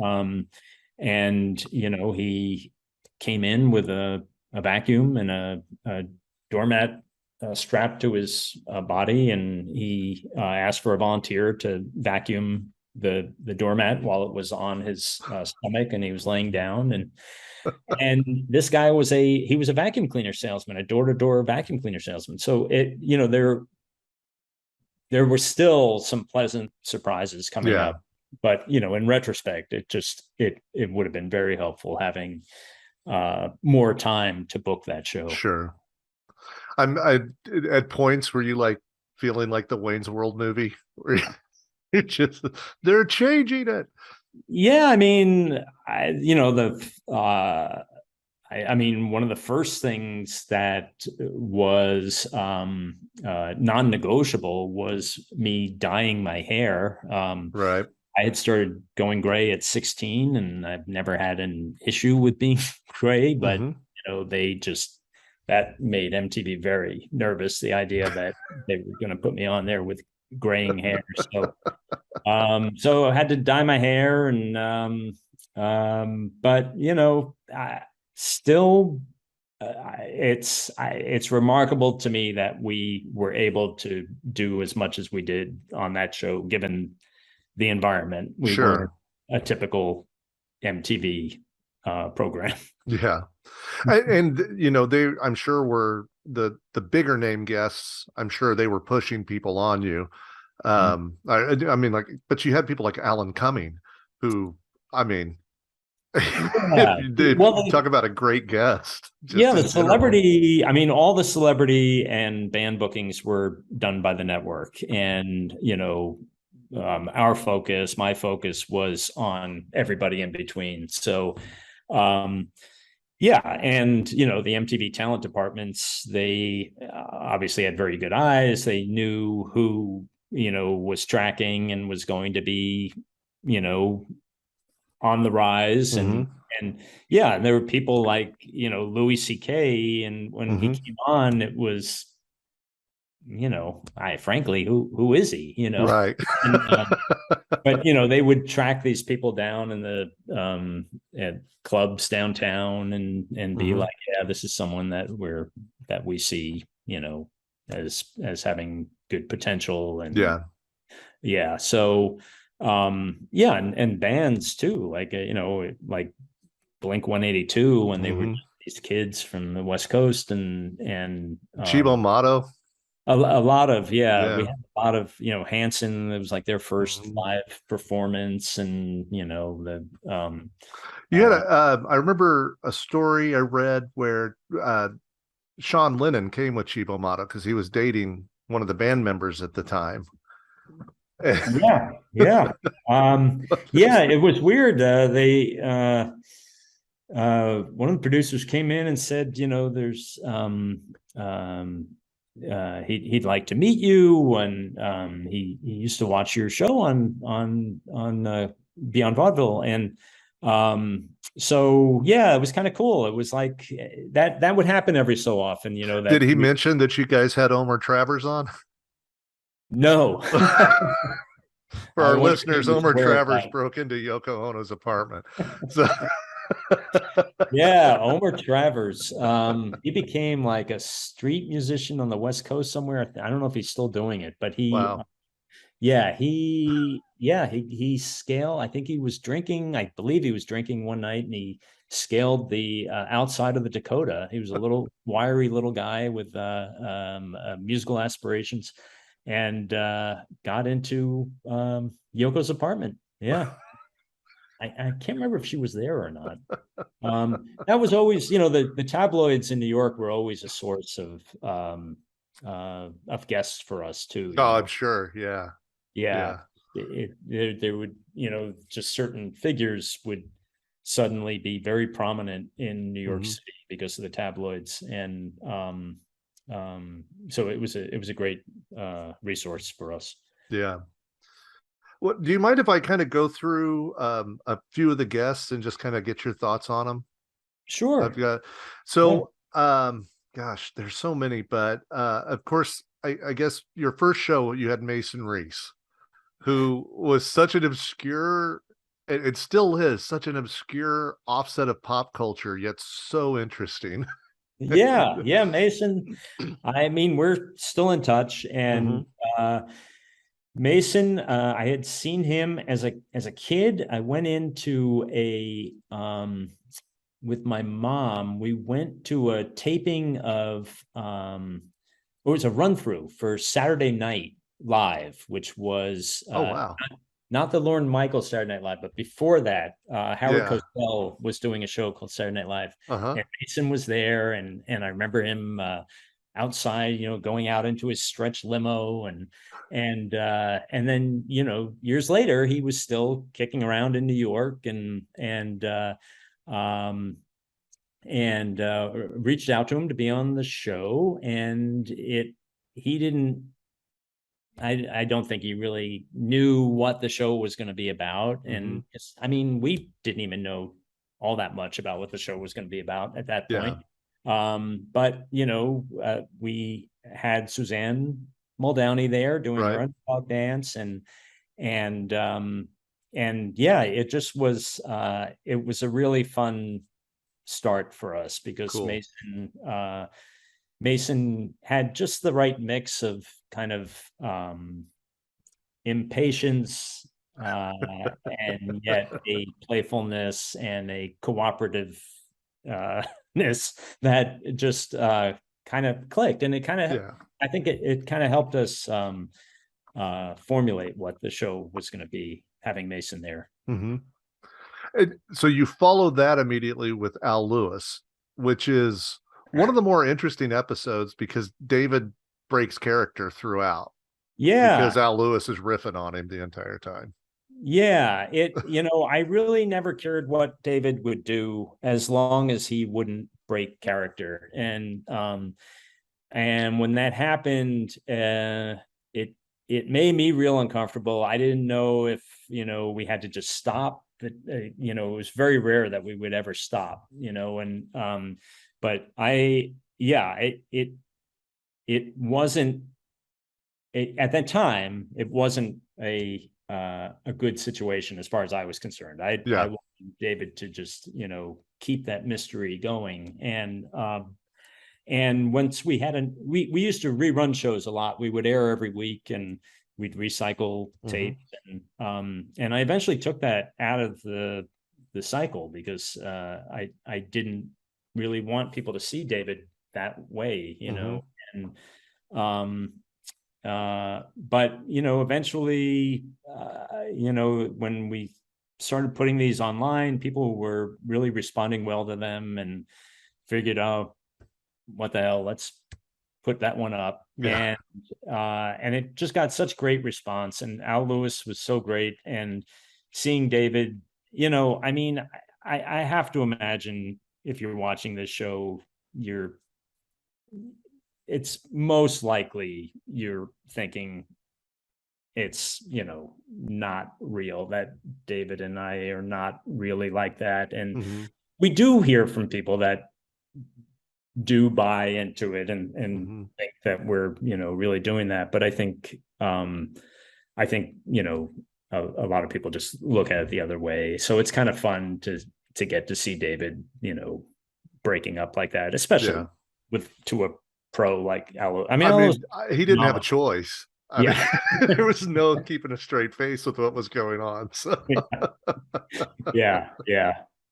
Speaker 3: he came in with a vacuum and a doormat strapped to his body, and he asked for a volunteer to vacuum the doormat while it was on his stomach, and he was laying down. And this guy was a vacuum cleaner salesman, a door-to-door vacuum cleaner salesman. So there were still some pleasant surprises coming up. But, in retrospect, it would have been very helpful having more time to book that show.
Speaker 2: Sure. I at points were you like feeling like the Wayne's World movie where they're changing it?
Speaker 3: Yeah, I mean, one of the first things that was non-negotiable was me dyeing my hair.
Speaker 2: Right.
Speaker 3: I had started going gray at 16, and I've never had an issue with being gray, but that made MTV very nervous. The idea that they were going to put me on there with graying hair. So I had to dye my hair, and but it's remarkable to me that we were able to do as much as we did on that show, given the environment. We weren't a typical MTV program.
Speaker 2: Yeah. And they, I'm sure, were the bigger name guests. I'm sure they were pushing people on you. I mean, like, but you had people like Alan Cumming, who, I mean, talk about a great guest.
Speaker 3: The celebrity, I mean, all the celebrity and band bookings were done by the network. And, my focus was on everybody in between. So, and, the MTV talent departments, they obviously had very good eyes. They knew who, was tracking and was going to be, on the rise,
Speaker 2: Mhm.
Speaker 3: and yeah, and there were people like, you know, Louis C.K. and when he
Speaker 2: Mhm.
Speaker 3: came on, it was, you know, I frankly, who is he, you know?
Speaker 2: Right.
Speaker 3: And, but you know, they would track these people down in the at clubs downtown and be
Speaker 2: Mhm.
Speaker 3: like, yeah, this is someone that we see, you know, as having good potential. And
Speaker 2: Yeah.
Speaker 3: yeah, so yeah, and bands too, like you know, like Blink 182 when they were
Speaker 2: Mhm.
Speaker 3: these kids from the West Coast, and
Speaker 2: Chibo Motto.
Speaker 3: a lot of, yeah, we
Speaker 2: Yeah.
Speaker 3: had a lot of, you know, Hanson, it was like their first
Speaker 2: Mhm.
Speaker 3: live performance, and you know, the
Speaker 2: You had I remember a story I read where Sean Lennon came with Chibo Motto because he was dating one of the band members at the time.
Speaker 3: yeah, yeah, yeah, it was weird. They one of the producers came in and said, you know, there's he'd like to meet you, and he used to watch your show on Beyond Vaudeville, and so yeah, it was kind of cool. It was like that would happen every so often, you know,
Speaker 2: Did
Speaker 3: that
Speaker 2: he mention that you guys had Omer Travers on?
Speaker 3: no.
Speaker 2: For
Speaker 3: I
Speaker 2: our
Speaker 3: wonder if he
Speaker 2: listeners,
Speaker 3: was
Speaker 2: Omer
Speaker 3: aware of
Speaker 2: Travers
Speaker 3: that.
Speaker 2: broke into Yoko Ono's apartment. So
Speaker 3: Yeah, Omer Travers. He became like a street musician on the West Coast somewhere. I don't know if he's still doing it, but
Speaker 2: wow.
Speaker 3: he scaled. I think he was drinking. I believe he was drinking one night, and he scaled the outside of the Dakota. He was a little wiry little guy with musical aspirations, and got into Yoko's apartment. Yeah. I can't remember if she was there or not. That was always, you know, the tabloids in New York were always a source of guests for us too. You
Speaker 2: Oh, I'm
Speaker 3: know,
Speaker 2: sure. Yeah.
Speaker 3: yeah,
Speaker 2: Yeah.
Speaker 3: there would, you know, just certain figures would suddenly be very prominent in New York
Speaker 2: Mhm.
Speaker 3: City because of the tabloids, and so it was a great resource for us.
Speaker 2: Yeah. What do you mind if I kind of go through a few of the guests and just kind of get your thoughts on them? I've
Speaker 3: Sure.
Speaker 2: got
Speaker 3: Yeah.
Speaker 2: so gosh, there's so many, but of course, I guess your first show you had Mason Reese, who was such an obscure, it still is such an obscure offset of pop culture, yet so interesting.
Speaker 3: Yeah, yeah, Mason. I mean, we're still in touch, and
Speaker 2: Mhm.
Speaker 3: uh, Mason, I had seen him as a kid. I went into a with my mom. We went to a taping of it was a run through for Saturday Night Live, which was
Speaker 2: Oh wow.
Speaker 3: not the Lorne Michaels Saturday Night Live, but before that, Howard
Speaker 2: Yeah.
Speaker 3: Cosell was doing a show called Saturday Night Live,
Speaker 2: Uh-huh.
Speaker 3: and Mason was there, and I remember him outside, you know, going out into his stretch limo, and then, you know, years later, he was still kicking around in New York, um, and reached out to him to be on the show, and he didn't. I don't think he really knew what the show was going to be about.
Speaker 2: Mhm.
Speaker 3: And I mean, we didn't even know all that much about what the show was going to be about at that
Speaker 2: Yeah.
Speaker 3: point. But, you know, we had Suzanne Muldowney there doing her
Speaker 2: Right.
Speaker 3: underdog dance, and, and yeah, it was a really fun start for us because
Speaker 2: Cool.
Speaker 3: Mason had just the right mix of kind of impatience, and yet a playfulness and a cooperativeness that just kind of clicked. And it kind of,
Speaker 2: Yeah.
Speaker 3: I think it kind of helped us formulate what the show was going to be, having Mason there.
Speaker 2: Mhm. And so you followed that immediately with Al Lewis, which is one of the more interesting episodes because David breaks character throughout
Speaker 3: Yeah.
Speaker 2: because Al Lewis is riffing on him the entire time.
Speaker 3: Yeah, you know, I really never cared what David would do as long as he wouldn't break character. And when that happened, it it made me real uncomfortable. I didn't know if, we had to just stop. But, it was very rare that we would ever stop, and, but it wasn't, at that time, it wasn't a good situation as far as I was concerned. I wanted David to just, keep that mystery going. And once we had we used to rerun shows a lot. We would air every week, and we'd recycle tapes. And I eventually took that out of the cycle, because I didn't really want people to see David that way, and but eventually, when we started putting these online, people were really responding well to them, and figured out, what the hell, let's put that one up. And it just got such great response, and Al Lewis was so great. And seeing David, I have to imagine, if you're watching this show, it's most likely you're thinking it's, not real, that David and I are not really like that. And we do hear from people that do buy into it, and think that we're, really doing that. But I think a lot of people just look at it the other way. So it's kind of fun to get to see David, breaking up like that, especially to a pro like Aloe.
Speaker 2: He didn't have a choice. There was no keeping a straight face with what was going on. So
Speaker 3: yeah.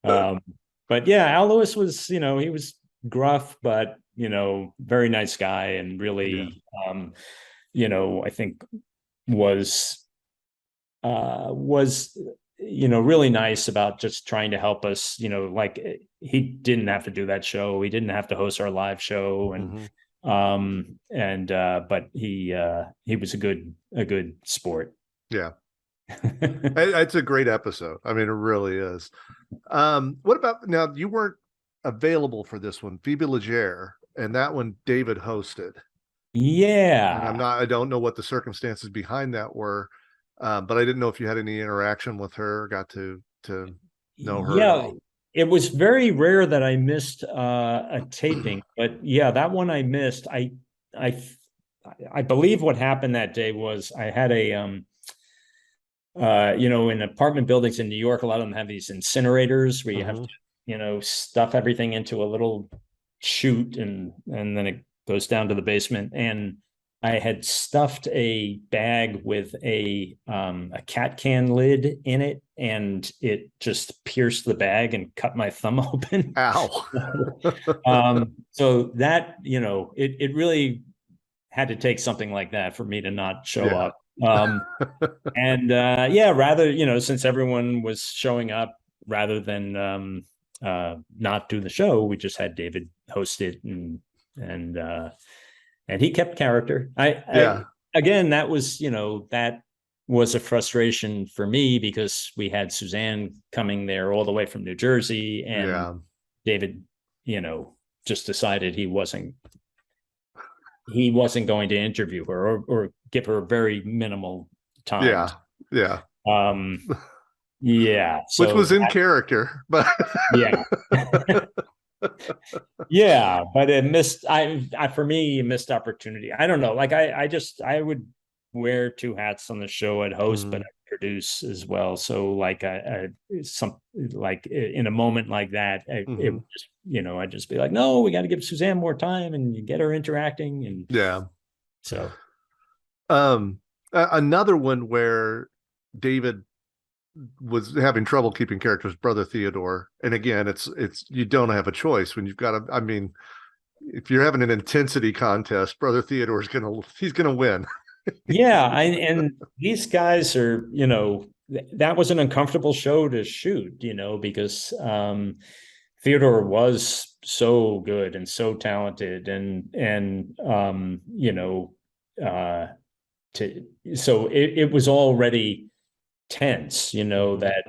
Speaker 3: But yeah, Al Lewis was, he was gruff, but very nice guy, and really I think was really nice about just trying to help us. Like, he didn't have to do that show, he didn't have to host our live show, and but he was a good sport.
Speaker 2: It's a great episode. It really is. What about, now, you weren't available for this one, Phoebe Legere, and that one David hosted. And I don't know what the circumstances behind that were, but I didn't know if you had any interaction with her, got to know her.
Speaker 3: It was very rare that I missed a taping, but that one I missed. I believe what happened that day was, I had a in apartment buildings in New York, a lot of them have these incinerators where you have to, stuff everything into a little chute, and then it goes down to the basement. And I had stuffed a bag with a cat can lid in it, and it just pierced the bag and cut my thumb open.
Speaker 2: Ow.
Speaker 3: So that, it really had to take something like that for me to not show up. And rather, since everyone was showing up, rather than not do the show, we just had David host it, and he kept character. Again, that was, that was a frustration for me, because we had Suzanne coming there all the way from New Jersey, and David, just decided he wasn't going to interview her, or give her very minimal time. So
Speaker 2: which was in character, but
Speaker 3: but it missed, for me, a missed opportunity. I don't know. Like, I would wear two hats on the show. I'd host, but I produce as well. So like, like in a moment like that, it just, I'd just be like, no, we got to give Suzanne more time and get her interacting. And so,
Speaker 2: another one where David was having trouble keeping characters, Brother Theodore. And again, it's you don't have a choice when you've got if you're having an intensity contest, Brother Theodore he's gonna win.
Speaker 3: And these guys are, that was an uncomfortable show to shoot, because Theodore was so good and so talented, so it was already tense, that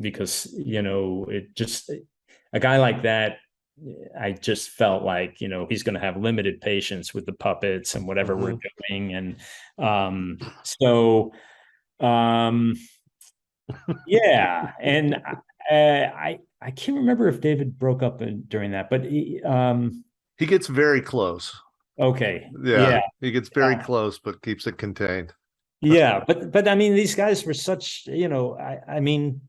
Speaker 3: because it just, a guy like that I just felt like, he's going to have limited patience with the puppets and whatever we're doing. And so, yeah. And I can't remember if David broke up during that, but
Speaker 2: he gets very close.
Speaker 3: Okay.
Speaker 2: Yeah. He gets very close, but keeps it contained.
Speaker 3: Yeah. But I mean, these guys were such, I mean,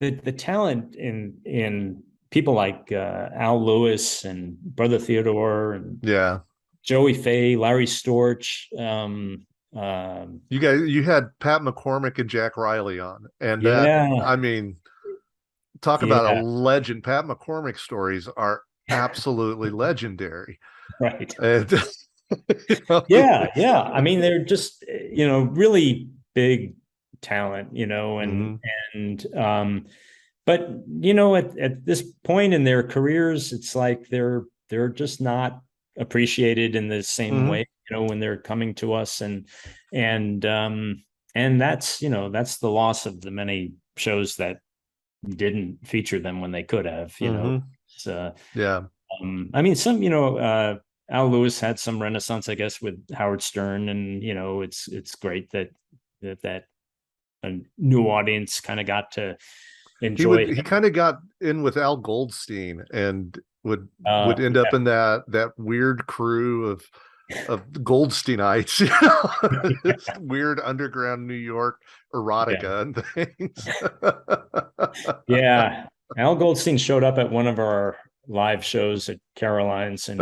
Speaker 3: the talent in people like Al Lewis and Brother Theodore and Joey Fay, Larry Storch.
Speaker 2: You had Pat McCormick and Jack Riley on, and I mean, talk about a legend. Pat McCormick's stories are absolutely legendary.
Speaker 3: Right.
Speaker 2: And,
Speaker 3: yeah. I mean, they're just, really big talent, but at this point in their careers, it's like they're just not appreciated in the same way, when they're coming to us, and that's that's the loss of the many shows that didn't feature them when they could have, So, I mean, some Al Lewis had some renaissance, I guess, with Howard Stern, and it's great that a new audience kind of got to enjoy.
Speaker 2: He kind of got in with Al Goldstein and would end up in that weird crew of Goldsteinites, weird underground New York erotica and things.
Speaker 3: Yeah, Al Goldstein showed up at one of our live shows at Caroline's, and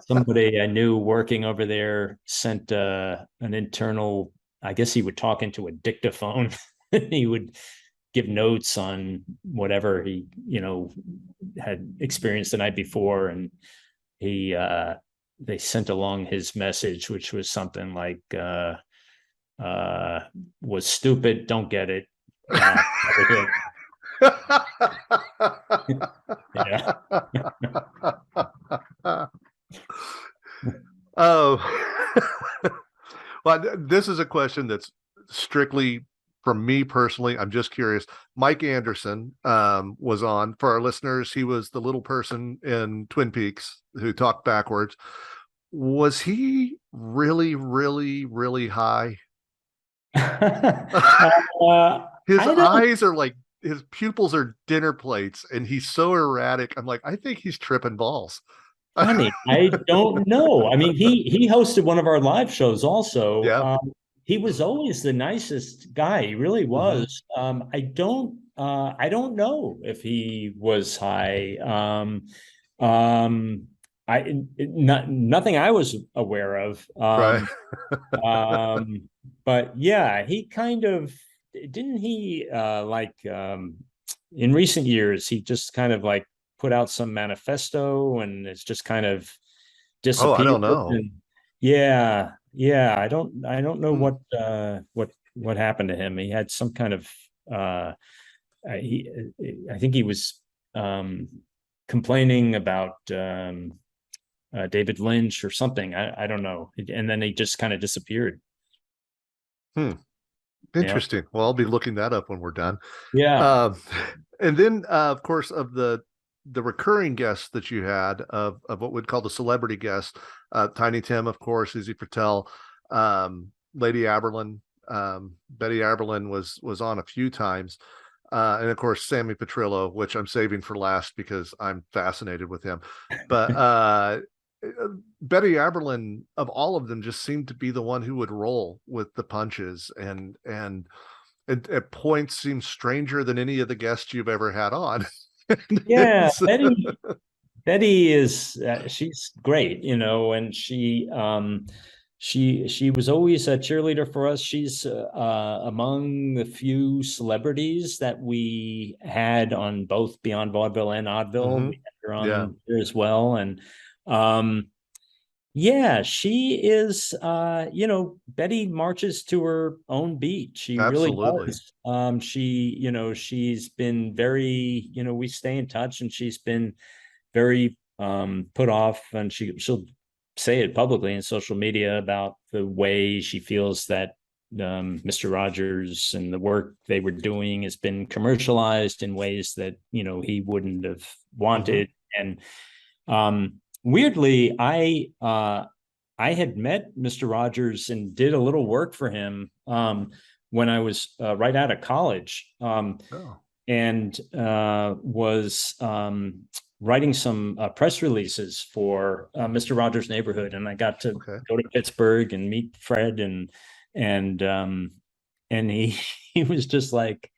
Speaker 3: somebody I knew working over there sent an internal, I guess he would talk into a dictaphone. He would give notes on whatever he, had experienced the night before. And they sent along his message, which was something like, was stupid, don't get it. Yeah.
Speaker 2: Well, this is a question that's strictly from me personally. I'm just curious. Mike Anderson was on. For our listeners, he was the little person in Twin Peaks who talked backwards. Was he really, really, really high? His eyes are like, his pupils are dinner plates, and he's so erratic. I'm like, I think he's tripping balls.
Speaker 3: Funny, I don't know. I mean, he hosted one of our live shows also.
Speaker 2: Yeah.
Speaker 3: He was always the nicest guy. He really was. I don't know if he was high. Nothing I was aware of.
Speaker 2: Right.
Speaker 3: But yeah, he kind of didn't he in recent years, he just kind of like put out some manifesto, and it's just kind of disappeared.
Speaker 2: Oh, I don't know.
Speaker 3: And yeah. I don't know what happened to him. He had some kind of I think he was complaining about David Lynch or something. I don't know. And then he just kind of disappeared.
Speaker 2: Interesting. Yeah. Well, I'll be looking that up when we're done.
Speaker 3: Yeah.
Speaker 2: And then of course, of the recurring guests that you had of what we'd call the celebrity guests, Tiny Tim, of course, Izzy Patel, Lady Aberlin, Betty Aberlin was on a few times. And of course, Sammy Petrillo, which I'm saving for last because I'm fascinated with him. But Betty Aberlin, of all of them, just seemed to be the one who would roll with the punches, and at points seemed stranger than any of the guests you've ever had on.
Speaker 3: Yeah, Betty is she's great, and she was always a cheerleader for us. She's among the few celebrities that we had on both Beyond Vaudeville and Oddville. We had her on here as well, and yeah, she is. Betty marches to her own beat. She
Speaker 2: Absolutely.
Speaker 3: Really does. She's been very. We stay in touch, and she's been very put off, and she'll say it publicly in social media about the way she feels that Mr. Rogers and the work they were doing has been commercialized in ways that, he wouldn't have wanted. And weirdly, I had met Mr. Rogers and did a little work for him when I was right out of college, and was writing some press releases for Mr. Rogers' Neighborhood, and I got to go to Pittsburgh and meet Fred, and he he was just like,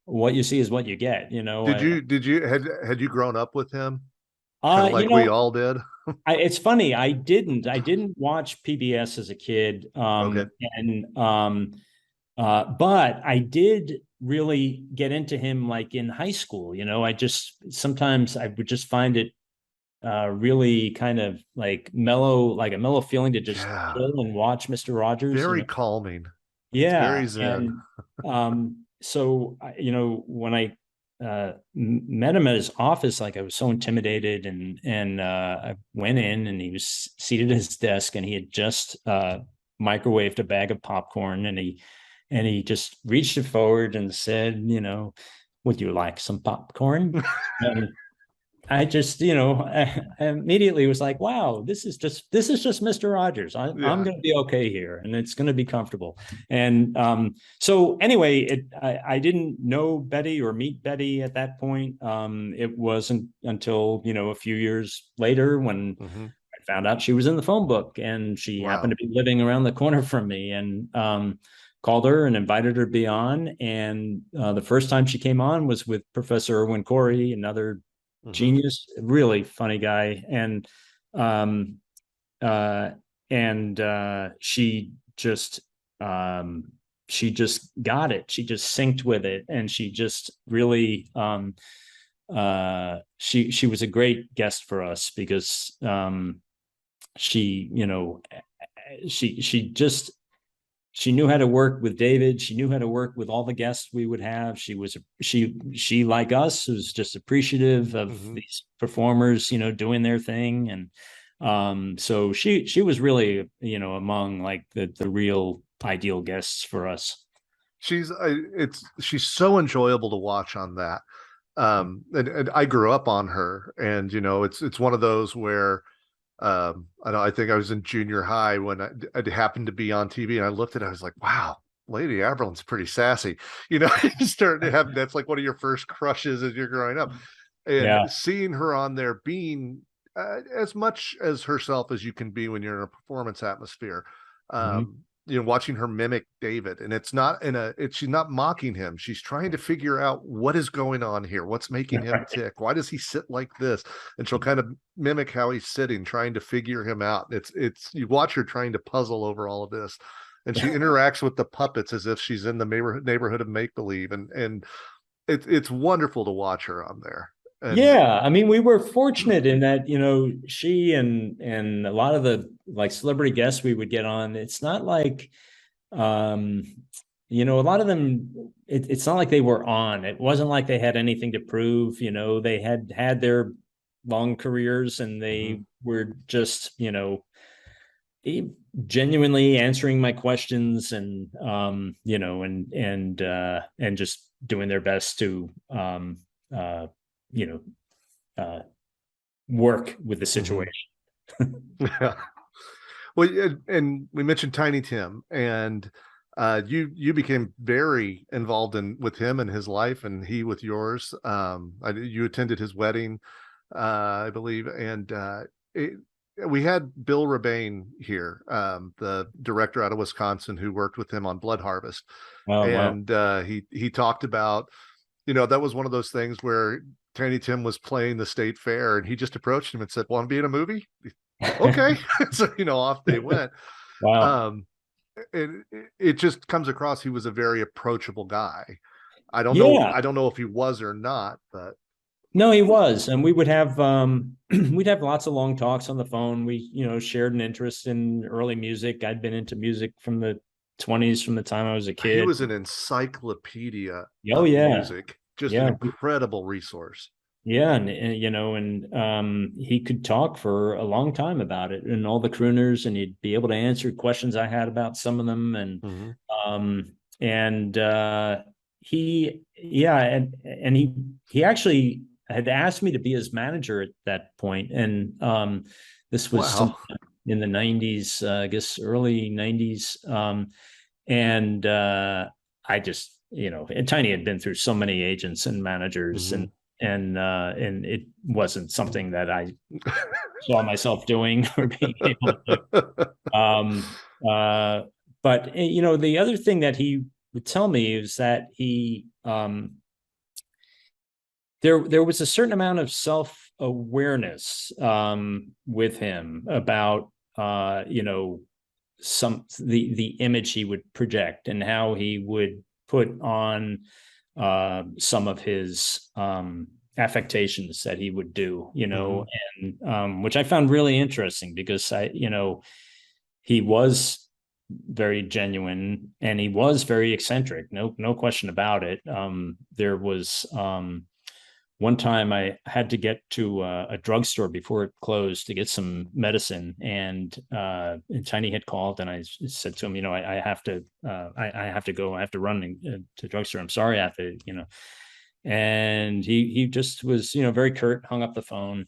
Speaker 3: "What you see is what you get,"
Speaker 2: Had you grown up with him? Kind of like we all did.
Speaker 3: It's funny. I didn't watch PBS as a kid. But I did really get into him like in high school. Sometimes I would just find it really kind of like a mellow feeling to just chill and watch Mr. Rogers.
Speaker 2: Very calming.
Speaker 3: Yeah.
Speaker 2: Very zen.
Speaker 3: So, when I met him at his office, like I was so intimidated, and I went in, and he was seated at his desk, and he had just microwaved a bag of popcorn, and he just reached it forward and said, "Would you like some popcorn?" And I just, I immediately was like, wow, this is just Mr. Rogers. I'm going to be okay here, and it's going to be comfortable. And so anyway, I didn't know Betty or meet Betty at that point. It wasn't until, a few years later when I found out she was in the phone book, and she happened to be living around the corner from me, and called her and invited her to be on. And the first time she came on was with Professor Erwin Corey, another genius, really funny guy. And she just got it. She just synced with it. And she just really, she was a great guest for us, because she knew how to work with David. She knew how to work with all the guests we would have. She like us, was just appreciative of these performers, doing their thing. And so she was really, among like the real ideal guests for us.
Speaker 2: She's so enjoyable to watch on that. And I grew up on her, and it's one of those where I think I was in junior high when I happened to be on TV, and I looked at it, I was like, wow, Lady Aberlin's pretty sassy. Starting to have, that's like one of your first crushes as you're growing up. And seeing her on there being as much as herself as you can be when you're in a performance atmosphere. Watching her mimic David, and she's not mocking him. She's trying to figure out what is going on here. What's making him tick? Why does he sit like this? And she'll kind of mimic how he's sitting, trying to figure him out. It's you watch her trying to puzzle over all of this, and she interacts with the puppets as if she's in the neighborhood of make-believe. And it's wonderful to watch her on there.
Speaker 3: I mean, we were fortunate in that, she and a lot of the like celebrity guests we would get on, it's not like, a lot of them, it's not like they were on. It wasn't like they had anything to prove. They had their long careers, and they were just, genuinely answering my questions, and, and just doing their best to, work with the situation.
Speaker 2: Well, and we mentioned Tiny Tim, and you became very involved with him and his life, and he with yours. You attended his wedding, I believe, and we had Bill Rebane here, the director out of Wisconsin, who worked with him on Blood Harvest. He talked about, that was one of those things where Tiny Tim was playing the state fair, and he just approached him and said, "Want to be in a movie?" Okay. So, off they went.
Speaker 3: Wow.
Speaker 2: It just comes across, he was a very approachable guy. I don't know if he was or not, but
Speaker 3: no, he was. And we would have we'd have lots of long talks on the phone. We, shared an interest in early music. I'd been into music from the 1920s, from the time I was a kid.
Speaker 2: He was an encyclopedia of music. Just an incredible resource.
Speaker 3: Yeah. And he could talk for a long time about it and all the crooners, and he'd be able to answer questions I had about some of them. And, And he actually had asked me to be his manager at that point. And this was
Speaker 2: Wow.
Speaker 3: in the 90s, I guess early 90s. And I just, and Tiny had been through so many agents and managers,
Speaker 2: Mhm.
Speaker 3: and it wasn't something that I saw myself doing or being able to do. But the other thing that he would tell me is that he there was a certain amount of self-awareness with him about the image he would project and how he would put on some of his affectations that he would do, and which I found really interesting because he was very genuine and he was very eccentric. No question about it. There was one time I had to get to a drugstore before it closed to get some medicine, and Tiny had called, and I said to him, I have to, I have to go, I have to run to the drugstore. I'm sorry, I have to, and he just was, very curt, hung up the phone,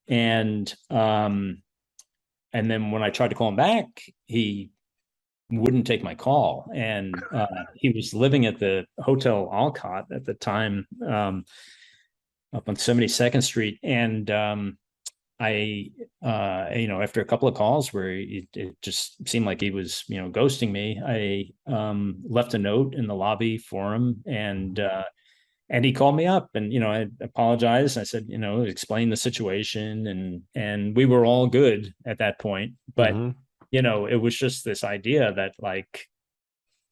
Speaker 3: and then when I tried to call him back, he wouldn't take my call, and he was living at the Hotel Alcott at the time. Up on 72nd Street. And I, after a couple of calls where it just seemed like he was, ghosting me, I left a note in the lobby for him, and he called me up, and, I apologized. I said, explain the situation, and we were all good at that point. But, it was just this idea that like,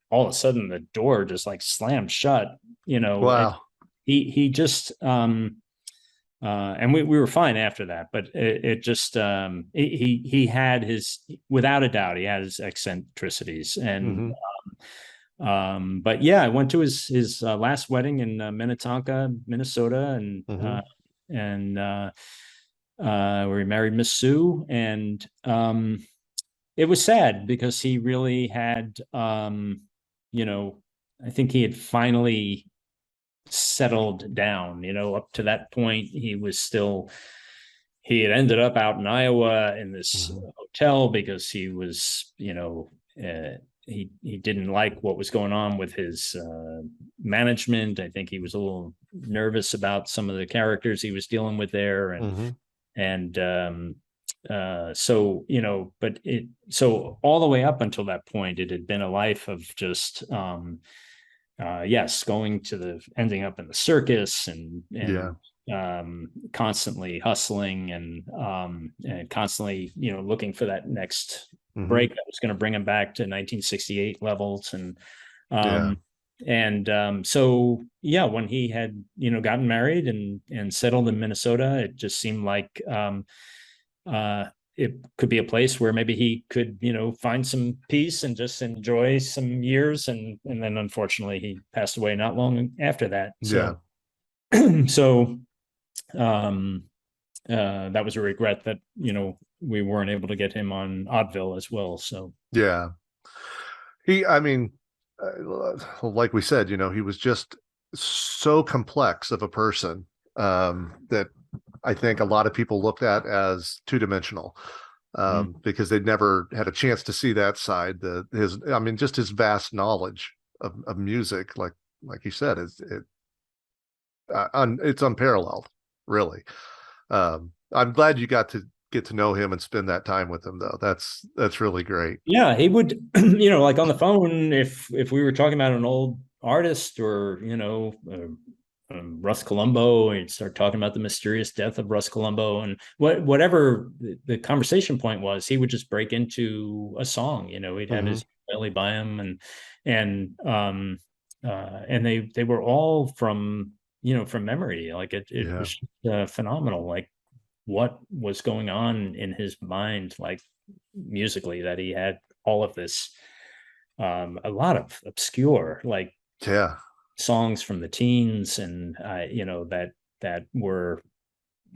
Speaker 3: all of a sudden the door just like slammed shut,
Speaker 2: Wow.
Speaker 3: he just and we were fine after that, but it just he had his, without a doubt, he had his eccentricities. And but yeah, I went to his last wedding in Minnetonka, Minnesota, and where he married Miss Sue. And it was sad because he really had I think he had finally settled down. Up to that point, he had ended up out in Iowa in this hotel because he was, he didn't like what was going on with his management. I think he was a little nervous about some of the characters he was dealing with there. So all the way up until that point, it had been a life of just ending up in the circus and constantly hustling and constantly looking for that next break that was going to bring him back to 1968 levels. So when he had gotten married and settled in Minnesota, it just seemed like it could be a place where maybe he could, find some peace and just enjoy some years. And then unfortunately he passed away not long after that. So, that was a regret that, we weren't able to get him on Vaudeville as well. So,
Speaker 2: like we said, he was just so complex of a person that I think a lot of people looked at as two-dimensional because they'd never had a chance to see that side. Just his vast knowledge of music, like you said, it's unparalleled, really. I'm glad you got to get to know him and spend that time with him, though. That's really great.
Speaker 3: Yeah, he would, like on the phone, if we were talking about an old artist or Russ Columbo, and start talking about the mysterious death of Russ Columbo, and whatever the conversation point was, he would just break into a song. He'd have his belly by him, and they were all from memory. Like it was phenomenal. Like what was going on in his mind, like musically, that he had all of this, a lot of obscure, like songs from the teens, and that were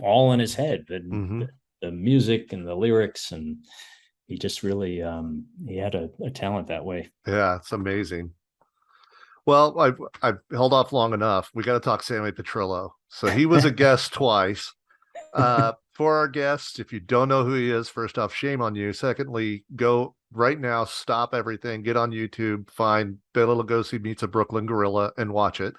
Speaker 3: all in his head, the music and the lyrics, and he just really he had a talent that way.
Speaker 2: Yeah, it's amazing. Well, I've held off long enough. We got to talk Sammy Petrillo. So he was a guest twice. For our guests, if you don't know who he is, first off, shame on you. Secondly, go right now, stop everything, get on YouTube, find Bela Lugosi Meets a Brooklyn Gorilla, and watch it.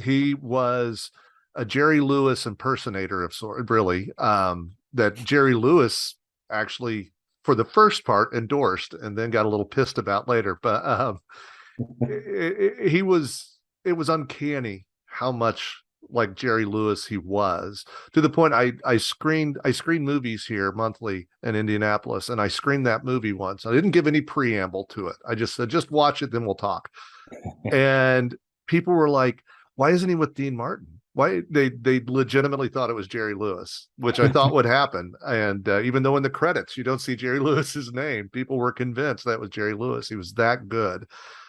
Speaker 2: He was a Jerry Lewis impersonator of sort, really. That Jerry Lewis actually, for the first part, endorsed, and then got a little pissed about later. But it was uncanny how much like Jerry Lewis he was, to the point I screened movies here monthly in Indianapolis, and I screened that movie once. I didn't give any preamble to it. I just said, just watch it, then we'll talk. And people were like, why isn't he with Dean Martin? Why they legitimately thought it was Jerry Lewis, which I thought would happen. And even though in the credits you don't see Jerry Lewis's name, people were convinced that was Jerry Lewis. He was that good.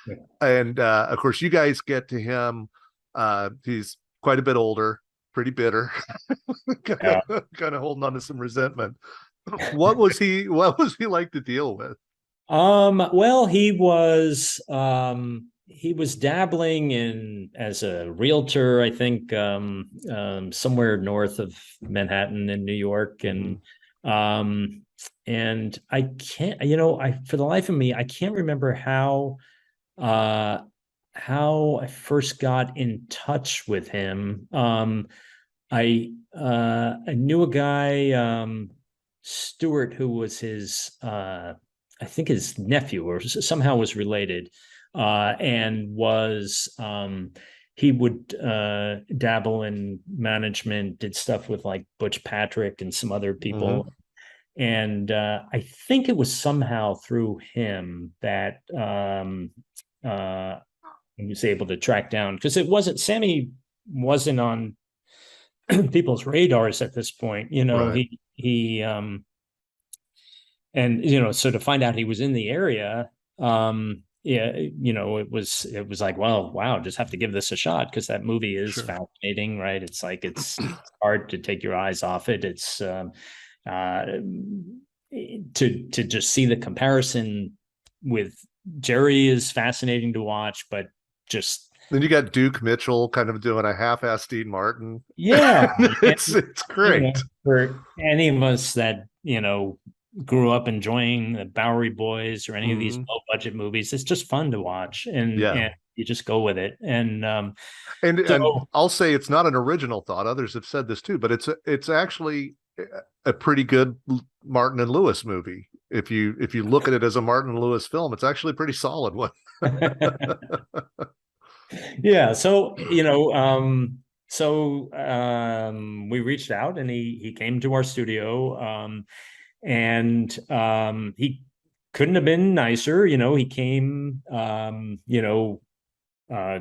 Speaker 2: Yeah. And of course, you guys get to him. He's quite a bit older, pretty bitter, kind of holding on to some resentment. What was he like to deal with?
Speaker 3: Well, he was dabbling in as a realtor, I think, somewhere north of Manhattan in New York. And I can't, for the life of me, I can't remember how I first got in touch with him. I knew a guy, Stuart, who was his, I think his nephew or somehow was related, and was, he would dabble in management, did stuff with like Butch Patrick and some other people. And I think it was somehow through him that he was able to track down, because Sammy wasn't on people's radars at this point, right. he and so to find out he was in the area, it was like, well, wow, just have to give this a shot, because that movie is fascinating, right? It's like it's hard to take your eyes off it. It's to just see the comparison with Jerry is fascinating to watch, but just
Speaker 2: then you got Duke Mitchell kind of doing a half-assed Dean Martin.
Speaker 3: Yeah,
Speaker 2: it's great
Speaker 3: for any of us that grew up enjoying the Bowery Boys or any of these low-budget movies. It's just fun to watch, and you just go with it. And
Speaker 2: I'll say it's not an original thought. Others have said this too, but it's actually a pretty good Martin and Lewis movie. If you look at it as a Martin and Lewis film, it's actually a pretty solid one.
Speaker 3: Yeah. So, we reached out, and he came to our studio, and he couldn't have been nicer. He came,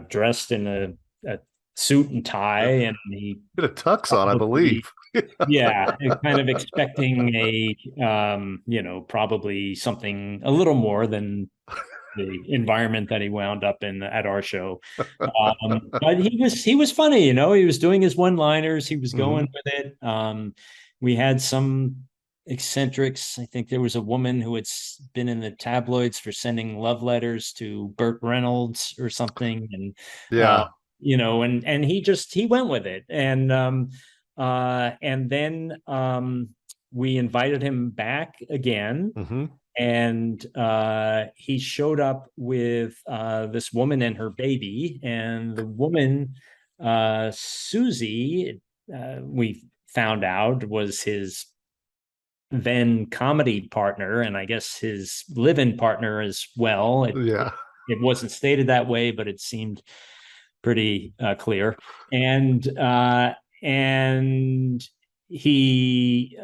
Speaker 3: dressed in a suit and tie, and he
Speaker 2: had a tux on, I believe.
Speaker 3: Yeah, kind of expecting probably something a little more than the environment that he wound up in at our show. But he was funny, he was doing his one-liners, he was going with it. We had some eccentrics. I think there was a woman who had been in the tabloids for sending love letters to Burt Reynolds or something. And, and he went with it. And then we invited him back again. And he showed up with this woman and her baby, and the woman, Susie, we found out was his then comedy partner, and I guess his live-in partner as well. It wasn't stated that way, but it seemed pretty clear. And he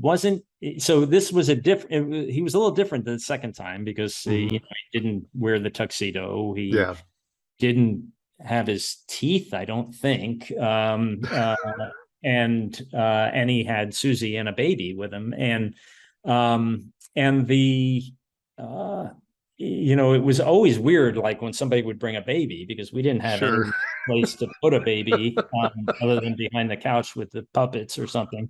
Speaker 3: wasn't, so this was he was a little different than the second time, because he didn't wear the tuxedo. He didn't have his teeth, I don't think. And he had Susie and a baby with him. And it was always weird, like when somebody would bring a baby, because we didn't have any place to put a baby other than behind the couch with the puppets or something.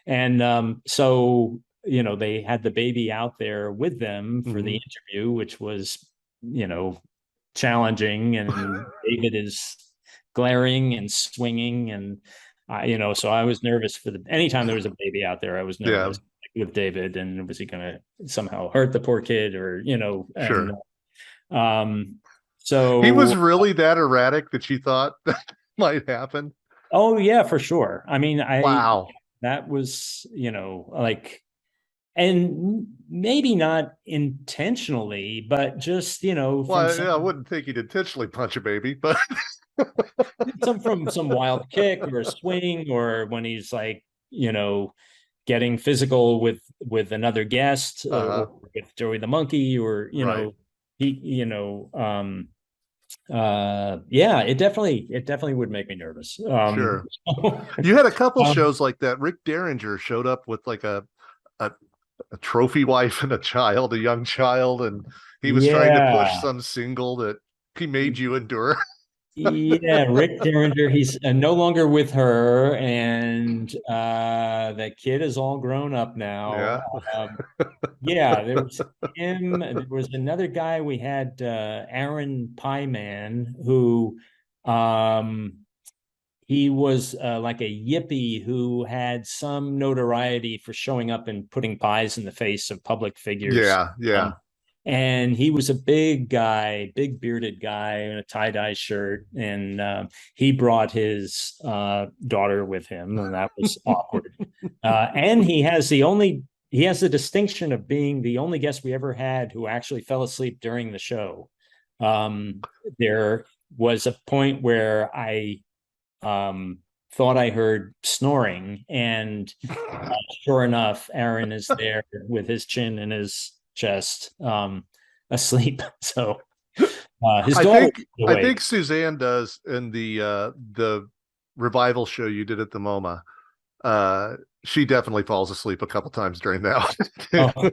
Speaker 3: And so they had the baby out there with them for the
Speaker 2: Mhm.
Speaker 3: interview, which was, challenging, and David is glaring and swinging, and so I was nervous for anytime there was a baby out there, I was
Speaker 2: Yeah,
Speaker 3: nervous with David, and was he going to somehow hurt the poor kid, or and
Speaker 2: sure. He was
Speaker 3: so
Speaker 2: really that erratic that you thought that might happen.
Speaker 3: oh yeah, for sure. I mean,
Speaker 2: Wow.
Speaker 3: that was, like, and maybe not intentionally, but just, from
Speaker 2: Well, I
Speaker 3: some
Speaker 2: wouldn't think he'd intentionally punch a baby, but
Speaker 3: from some wild kick or a swing, or when he's like, getting physical with another guest, or with Joey the monkey, or
Speaker 2: right.
Speaker 3: he yeah, it definitely would make me nervous.
Speaker 2: Sure. You had a couple
Speaker 3: um,
Speaker 2: shows like that. Rick Derringer showed up with like a, a trophy wife and a young child, and he was trying to push
Speaker 3: yeah.
Speaker 2: some single that he made you endure.
Speaker 3: Yeah, Rick Derringer, he's no longer with her, and the kid is all grown up now.
Speaker 2: Yeah.
Speaker 3: Yeah, there was him. There was another guy we had, Aaron Pyman, who um, he was like a yippie who had some notoriety for showing up and putting pies in the face of public figures.
Speaker 2: Yeah. Yeah.
Speaker 3: And he was a big guy, big bearded guy in a tie-dye shirt. And he brought his daughter with him, and that was awkward. And he has the distinction of being the only guest we ever had who actually fell asleep during the show. There was a point where I thought I heard snoring, and sure enough, Aaron is there with his chin in his chest, asleep. So his daughter
Speaker 2: I think Suzanne does in the revival show you did at the MoMA. She definitely falls asleep a couple times during that one.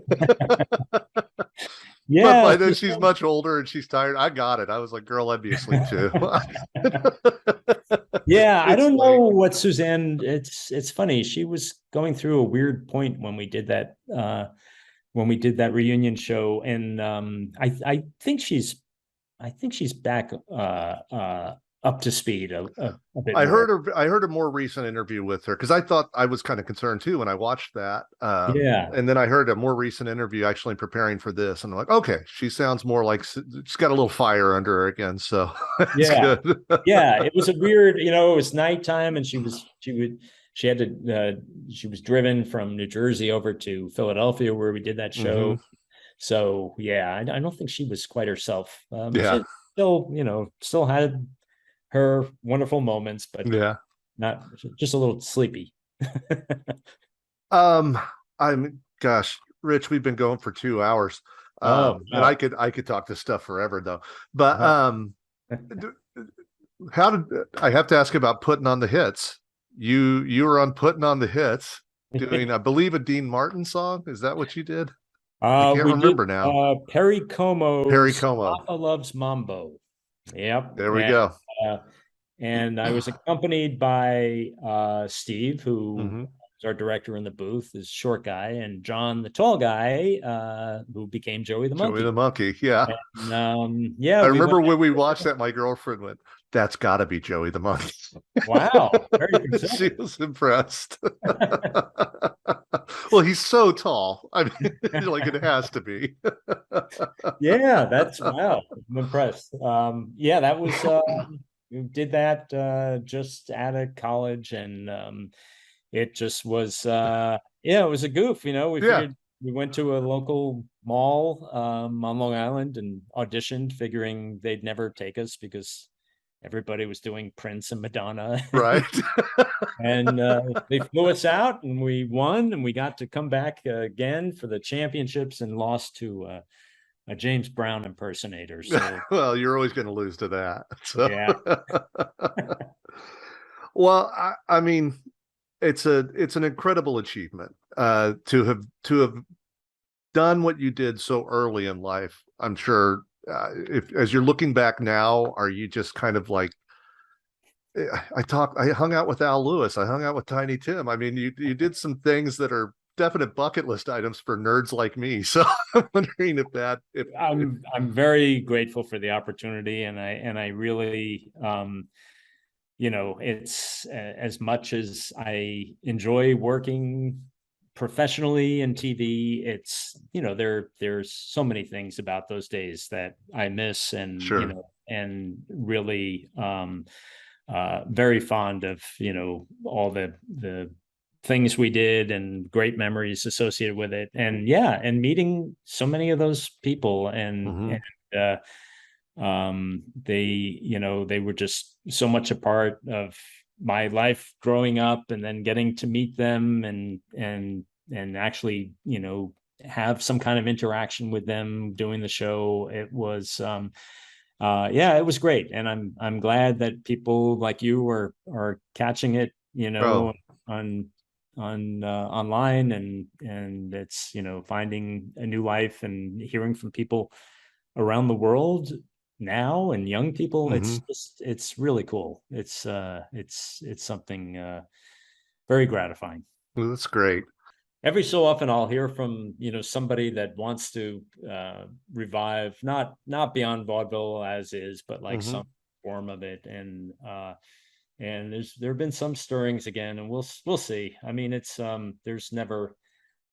Speaker 3: Yeah,
Speaker 2: but I know she's much older and she's tired. I got it. I was like, girl, I'd be asleep too.
Speaker 3: Yeah, I
Speaker 2: It's
Speaker 3: don't
Speaker 2: late.
Speaker 3: know what Suzanne. It's funny. She was going through a weird point when we did that reunion show, and I think she's back up to speed a bit more.
Speaker 2: I heard a more recent interview with her because I thought I was kind of concerned too when I watched that.
Speaker 3: Yeah.
Speaker 2: And then I heard a more recent interview actually preparing for this, and I'm like, okay, she sounds more like she's got a little fire under her again. So that's
Speaker 3: Yeah.
Speaker 2: good.
Speaker 3: Yeah, it was a weird, it was nighttime, and she was driven from New Jersey over to Philadelphia where we did that show.
Speaker 2: Mhm.
Speaker 3: So yeah, I don't think she was quite herself.
Speaker 2: Yeah.
Speaker 3: She still had her wonderful moments, but
Speaker 2: Yeah.
Speaker 3: not just a little sleepy.
Speaker 2: I'm gosh, Rich, we've been going for 2 hours.
Speaker 3: Oh,
Speaker 2: And
Speaker 3: no.
Speaker 2: I could talk this stuff forever though. But
Speaker 3: Uh-huh.
Speaker 2: how did I have to ask about putting on the hits? You were on putting on the hits, doing I believe a Dean Martin song. Is that what you did? I can't
Speaker 3: We
Speaker 2: remember
Speaker 3: did
Speaker 2: now.
Speaker 3: Perry Como's
Speaker 2: Perry Como.
Speaker 3: Papa Loves Mambo. Yep.
Speaker 2: There we go.
Speaker 3: And I was accompanied by Steve, who
Speaker 2: Mhm.
Speaker 3: was our director in the booth, is short guy, and John, the tall guy, who became Joey the
Speaker 2: Joey
Speaker 3: monkey.
Speaker 2: the monkey. Yeah.
Speaker 3: And, yeah,
Speaker 2: I remember when we watched that, my girlfriend went, "That's got to be Joey the monkey."
Speaker 3: Wow, very
Speaker 2: She
Speaker 3: specific.
Speaker 2: was impressed. Well, he's so tall. I mean, like it has to be.
Speaker 3: Yeah, that's wow. I'm impressed. Yeah, that was we did that just out of college, and it just was yeah, it was a goof. We
Speaker 2: Yeah.
Speaker 3: figured we went to a local mall on Long Island and auditioned, figuring they'd never take us because everybody was doing Prince and Madonna.
Speaker 2: Right.
Speaker 3: And they flew us out, and we won, and we got to come back again for the championships, and lost to a James Brown impersonator. So
Speaker 2: Well, you're always going to lose to that. So.
Speaker 3: yeah.
Speaker 2: Well, I mean, it's an incredible achievement to have done what you did so early in life. I'm sure if as you're looking back now, are you just kind of like, I hung out with Al Lewis, I hung out with Tiny Tim. I mean, you did some things that are definite bucket list items for nerds like me. So I'm wondering if that, if
Speaker 3: I'm very grateful for the opportunity, and I really it's as much as I enjoy working professionally in TV, it's there's so many things about those days that I miss, and
Speaker 2: Sure.
Speaker 3: and really very fond of all the things we did and great memories associated with it, and and meeting so many of those people,
Speaker 2: Mhm.
Speaker 3: they were just so much a part of my life growing up, and then getting to meet them and actually have some kind of interaction with them doing the show. It was it was great, and I'm glad that people like you are catching it
Speaker 2: Oh,
Speaker 3: on online, and it's finding a new life and hearing from people around the world now, and young people.
Speaker 2: mhm.
Speaker 3: It's really cool. It's something very gratifying.
Speaker 2: Well, that's great.
Speaker 3: Every so often I'll hear from somebody that wants to revive not Beyond Vaudeville as is, but like
Speaker 2: Mhm.
Speaker 3: some form of it, and there have been some stirrings again, and we'll see. I mean, it's there's never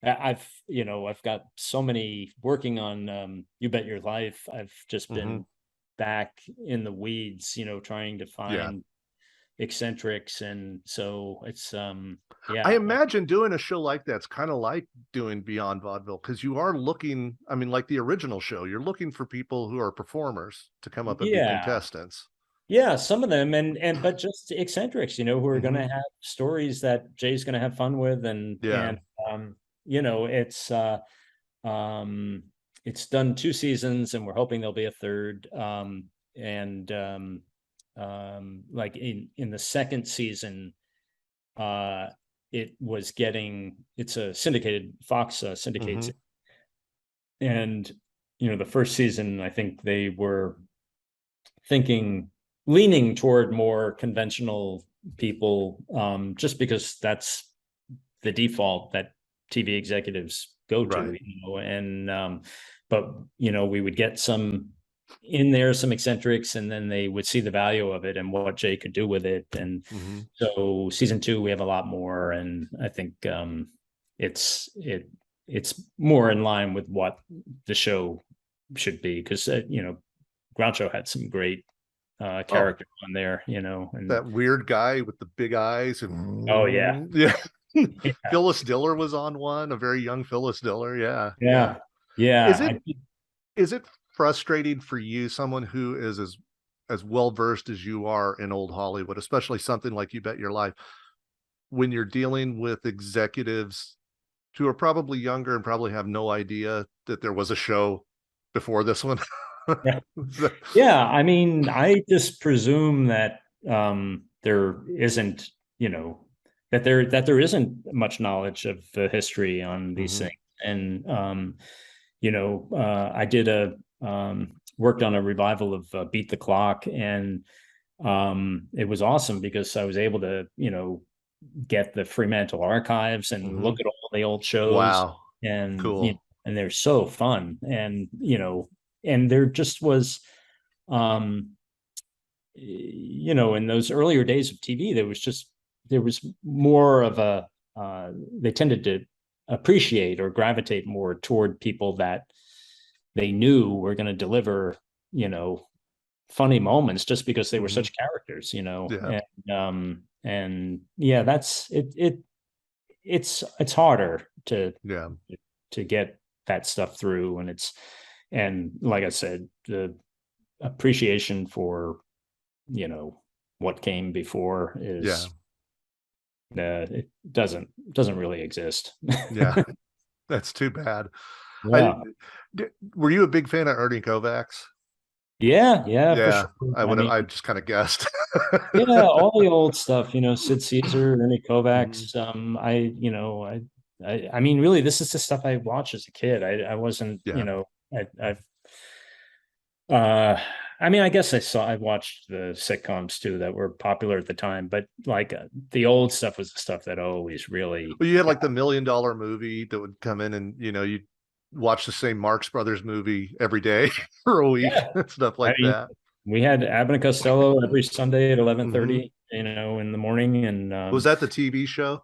Speaker 3: I've got so many working on You Bet Your Life. I've just
Speaker 2: Mhm.
Speaker 3: been back in the weeds, trying to
Speaker 2: Yeah.
Speaker 3: find eccentrics, and so it's
Speaker 2: I
Speaker 3: yeah.
Speaker 2: imagine doing a show like that's kind of like doing Beyond Vaudeville, because you are looking, I mean, like the original show, you're looking for people who are performers to come up and be
Speaker 3: Yeah,
Speaker 2: contestants.
Speaker 3: yeah, some of them, and but just eccentrics, who are going to
Speaker 2: Mhm.
Speaker 3: have stories that Jay's going to have fun with, and
Speaker 2: Yeah.
Speaker 3: um, you know, it's uh, um, it's done 2 seasons, and we're hoping there'll be a third. And Like in the second season, uh, it's a syndicated, Fox syndicates
Speaker 2: Mhm.
Speaker 3: it, and the first season, I think they were thinking leaning toward more conventional people, just because that's the default that TV executives go to,
Speaker 2: Right.
Speaker 3: and but we would get some in there, some eccentrics, and then they would see the value of it and what Jay could do with it. And
Speaker 2: Mhm.
Speaker 3: so season 2 we have a lot more, and I think it's it it's more in line with what the show should be, because Groucho had some great
Speaker 2: Oh,
Speaker 3: character on there, and
Speaker 2: that weird guy with the big eyes
Speaker 3: oh yeah,
Speaker 2: and yeah.
Speaker 3: yeah,
Speaker 2: Phyllis Diller was on one, a very young Phyllis Diller. Yeah. Yeah.
Speaker 3: yeah, yeah.
Speaker 2: Is it is it frustrating for you, someone who is as well versed as you are in old Hollywood, especially something like You Bet Your Life, when you're dealing with executives who are probably younger and probably have no idea that there was a show before this one?
Speaker 3: Yeah. Yeah, I mean, I just presume that there isn't, that there isn't much knowledge of the history on these
Speaker 2: Mhm.
Speaker 3: things. And I did a worked on a revival of Beat the Clock, and it was awesome because I was able to, get the Fremantle archives and look
Speaker 2: Mhm.
Speaker 3: at all the old shows,
Speaker 2: Wow.
Speaker 3: and
Speaker 2: Cool.
Speaker 3: and they're so fun, and and there just was um in those earlier days of TV, there was more of a they tended to appreciate or gravitate more toward people that they knew were going to deliver, you know, funny moments, just because they were
Speaker 2: Mhm.
Speaker 3: such characters,
Speaker 2: Yeah.
Speaker 3: and yeah, it's harder
Speaker 2: Yeah.
Speaker 3: to get that stuff through, and like I said, the appreciation for you know what came before
Speaker 2: Yeah.
Speaker 3: is it doesn't really exist.
Speaker 2: Yeah. That's too bad. I
Speaker 3: Yeah,
Speaker 2: were you a big fan of Ernie Kovacs?
Speaker 3: yeah, for
Speaker 2: Yeah,
Speaker 3: sure.
Speaker 2: I
Speaker 3: I
Speaker 2: would have.
Speaker 3: mean,
Speaker 2: I just kind of guessed.
Speaker 3: yeah, all the old stuff, Sid Caesar, Ernie
Speaker 2: Mhm.
Speaker 3: Kovacs. I mean, really, this is the stuff I watched as a kid. I wasn't,
Speaker 2: Yeah.
Speaker 3: I, I've, uh, I mean, I guess I watched the sitcoms too that were popular at the time, but like the old stuff was the stuff that always really.
Speaker 2: Well, you had like the $1 million movie that would come in, and you watch the same Marx Brothers movie every day for a week,
Speaker 3: Yeah.
Speaker 2: stuff
Speaker 3: I
Speaker 2: like
Speaker 3: mean,
Speaker 2: that.
Speaker 3: we had Abbott and Costello every Sunday at
Speaker 2: Hmm.
Speaker 3: 11:30, in the morning, and
Speaker 2: Was that the TV show?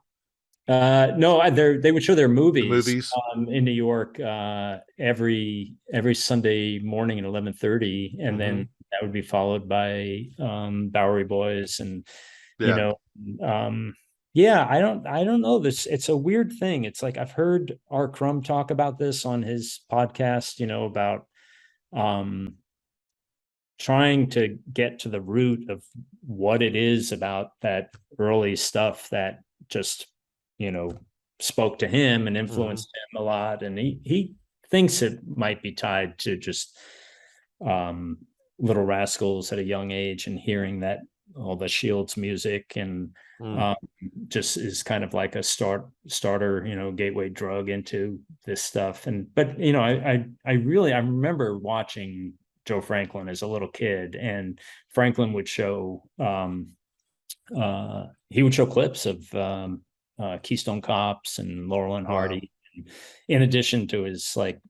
Speaker 3: no, they would show their
Speaker 2: The
Speaker 3: movies
Speaker 2: movies?
Speaker 3: in New York every Sunday morning at 11:30, and
Speaker 2: Hmm.
Speaker 3: then that would be followed by Bowery Boys, and you
Speaker 2: Yeah.
Speaker 3: know, yeah, I don't know this. It's a weird thing. It's like I've heard R. Crumb talk about this on his podcast, about um trying to get to the root of what it is about that early stuff that just spoke to him and
Speaker 2: Hmm.
Speaker 3: influenced him a lot, and he thinks it might be tied to just um Little Rascals at a young age, and hearing that all the Shields music, and
Speaker 2: Mm.
Speaker 3: um just is kind of like a starter, gateway drug into this stuff. And but I remember watching Joe Franklin as a little kid, and Franklin would show he would show clips of Keystone Cops and Laurel and
Speaker 2: Wow.
Speaker 3: Hardy, in addition to his like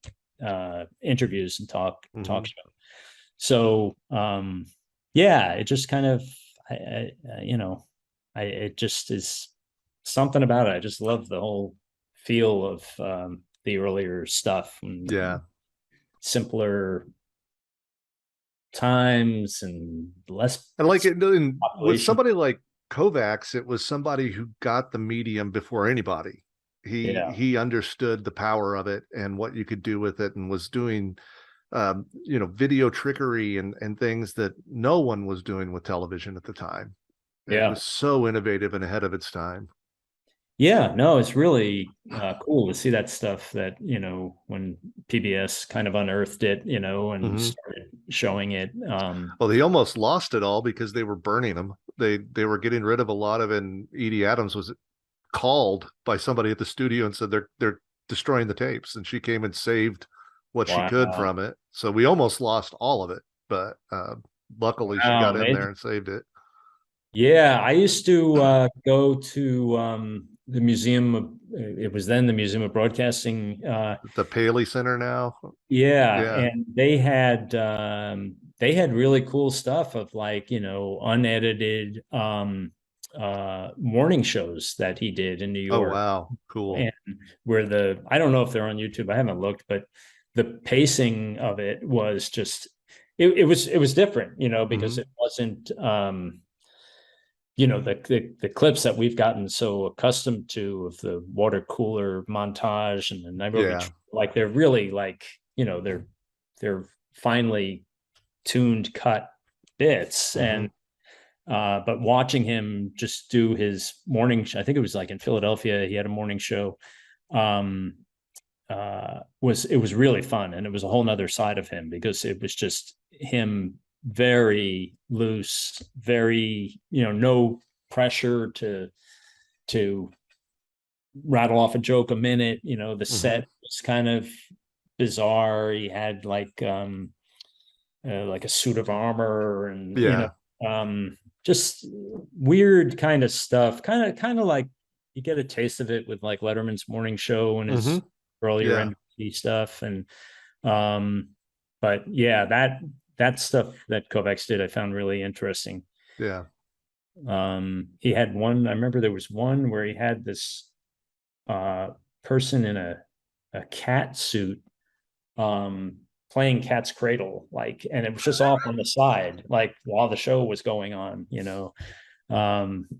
Speaker 3: interviews and talk
Speaker 2: Hmm.
Speaker 3: show. So yeah, it just kind of it just is something about it. I just love the whole feel of the earlier stuff, and
Speaker 2: Yeah.
Speaker 3: simpler times and less
Speaker 2: And like with
Speaker 3: population.
Speaker 2: somebody like Kovacs, it was somebody who got the medium before anybody.
Speaker 3: Yeah.
Speaker 2: He understood the power of it and what you could do with it, and was doing video trickery and things that no one was doing with television at the time. It
Speaker 3: Yeah.
Speaker 2: was so innovative and ahead of its time.
Speaker 3: Yeah, no, it's really cool to see that stuff that, when PBS kind of unearthed it, and
Speaker 2: Hmm.
Speaker 3: started showing it.
Speaker 2: Well, they almost lost it all because they were burning them. They were getting rid of a lot of it, and Edie Adams was called by somebody at the studio and said they're destroying the tapes, and she came and saved what she could
Speaker 3: Wow.
Speaker 2: from it. So we almost lost all of it, but luckily she
Speaker 3: Wow,
Speaker 2: got in there
Speaker 3: amazing.
Speaker 2: and saved it.
Speaker 3: Yeah, I used to go to the museum of, it was then the Museum of Broadcasting.
Speaker 2: The Paley Center now.
Speaker 3: Yeah,
Speaker 2: Yeah.
Speaker 3: and they had really cool stuff of like, unedited morning shows that he did in New
Speaker 2: Oh
Speaker 3: York,
Speaker 2: wow, cool.
Speaker 3: and where I don't know if they're on YouTube. I haven't looked, but the pacing of it was just it was different, because
Speaker 2: Hmm.
Speaker 3: it wasn't the clips that we've gotten so accustomed to of the water cooler montage and the Nairobi,
Speaker 2: Yeah.
Speaker 3: like they're really like, they're finely tuned cut bits.
Speaker 2: Hmm.
Speaker 3: And but watching him just do his morning, I think it was like in Philadelphia, he had a morning show, um was really fun, and it was a whole nother side of him, because it was just him very loose, very, no pressure to rattle off a joke a minute. The
Speaker 2: Hmm.
Speaker 3: set was kind of bizarre. He had like a suit of armor, and
Speaker 2: Yeah.
Speaker 3: just weird kind of stuff, kind of like you get a taste of it with like Letterman's morning show and
Speaker 2: Hmm.
Speaker 3: his earlier
Speaker 2: Yeah.
Speaker 3: NBC stuff. And um but yeah, that stuff that Kovacs did I found really interesting.
Speaker 2: Yeah.
Speaker 3: He had one, I remember there was one where he had this uh person in a cat suit, um playing cat's cradle, like, and it was just off on the side, like while the show was going on,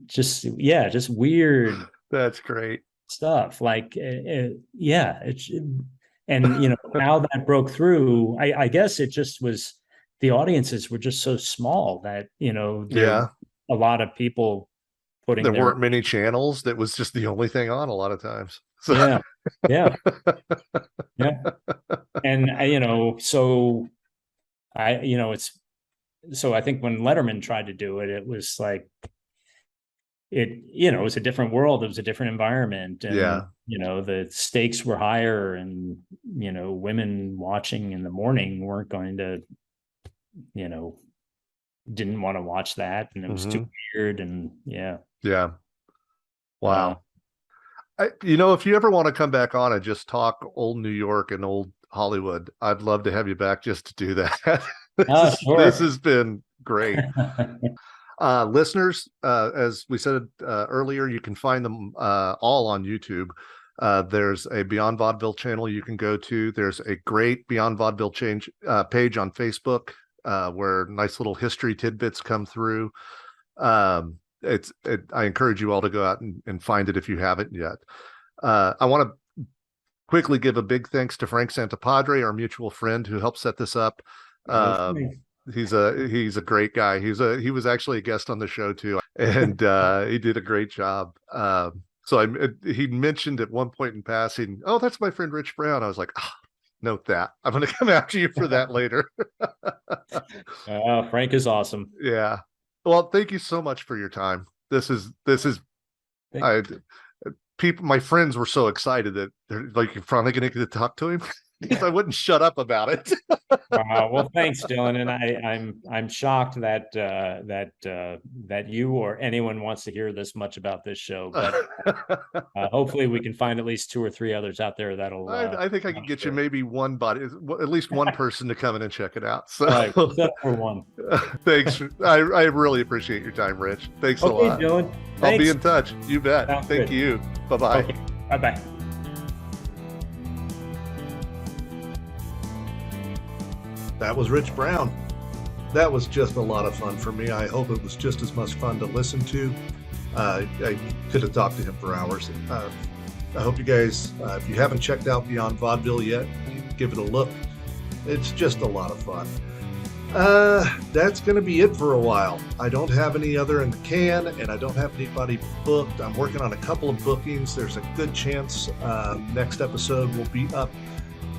Speaker 3: just, yeah, just weird
Speaker 2: That's great.
Speaker 3: stuff, like yeah, it's, and how that broke through, I guess it just was, the audiences were just so small that there
Speaker 2: Yeah.
Speaker 3: a lot of people putting
Speaker 2: There
Speaker 3: their,
Speaker 2: weren't many channels. That was just the only thing on a lot of times. So
Speaker 3: yeah, yeah, yeah. And so it's, so I think when Letterman tried to do it, it was like, it was a different world. It was a different environment. And,
Speaker 2: yeah.
Speaker 3: the stakes were higher, and, women watching in the morning weren't going to didn't want to watch that, and it was too weird. And yeah.
Speaker 2: Wow. If you ever want to come back on and just talk old New York and old Hollywood, I'd love to have you back just to do that. This has been great. Listeners, as we said earlier, you can find them all on YouTube. There's a Beyond Vaudeville channel you can go to. There's a great Beyond Vaudeville page on Facebook where nice little history tidbits come through. I encourage you all to go out and find it if you haven't yet. I want to quickly give a big thanks to Frank Santapadre, our mutual friend who helped set this up. He's a great guy. He was actually a guest on the show too, and he did a great job. He mentioned at one point in passing, "Oh, that's my friend Rich Brown." I was like, note that. I'm going to come after you for that later.
Speaker 3: Frank is awesome.
Speaker 2: Yeah. Well, thank you so much for your time. My friends were so excited that they're like, you're finally going to get to talk to him. Because I wouldn't shut up about it.
Speaker 3: Well, thanks, Dylan, and I'm shocked that you or anyone wants to hear this much about this show. But hopefully, we can find at least 2 or 3 others out there that'll.
Speaker 2: I think I can get you maybe at least one person to come in and check it out. So,
Speaker 3: right, except for one.
Speaker 2: Thanks. I really appreciate your time, Rich. Thanks a lot,
Speaker 3: Dylan. Thanks.
Speaker 2: I'll be in touch. You bet.
Speaker 3: Sounds
Speaker 2: Thank
Speaker 3: good.
Speaker 2: you. Bye-bye.
Speaker 3: Okay. Bye-bye.
Speaker 4: That was Rich Brown. That was just a lot of fun for me. I hope it was just as much fun to listen to. I could have talked to him for hours. I hope you guys, if you haven't checked out Beyond Vaudeville yet, give it a look. It's just a lot of fun. That's going to be it for a while. I don't have any other in the can, and I don't have anybody booked. I'm working on a couple of bookings. There's a good chance next episode will be up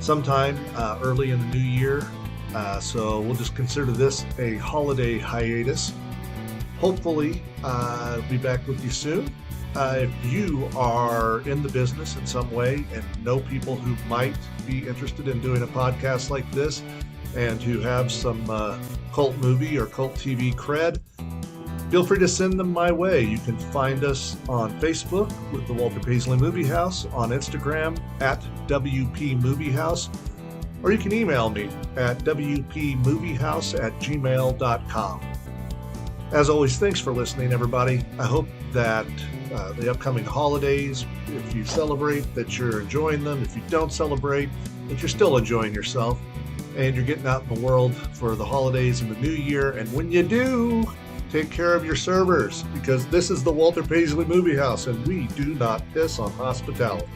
Speaker 4: sometime early in the new year. So we'll just consider this a holiday hiatus. Hopefully, I'll be back with you soon. If you are in the business in some way and know people who might be interested in doing a podcast like this and who have some cult movie or cult TV cred, feel free to send them my way. You can find us on Facebook with the Walter Paisley Movie House, on Instagram at WP Movie House, or you can email me at wpmoviehouse@gmail.com. As always, thanks for listening, everybody. I hope that the upcoming holidays, if you celebrate, that you're enjoying them. If you don't celebrate, that you're still enjoying yourself and you're getting out in the world for the holidays and the new year. And when you do, take care of your servers, because this is the Walter Paisley Movie House and we do not piss on hospitality.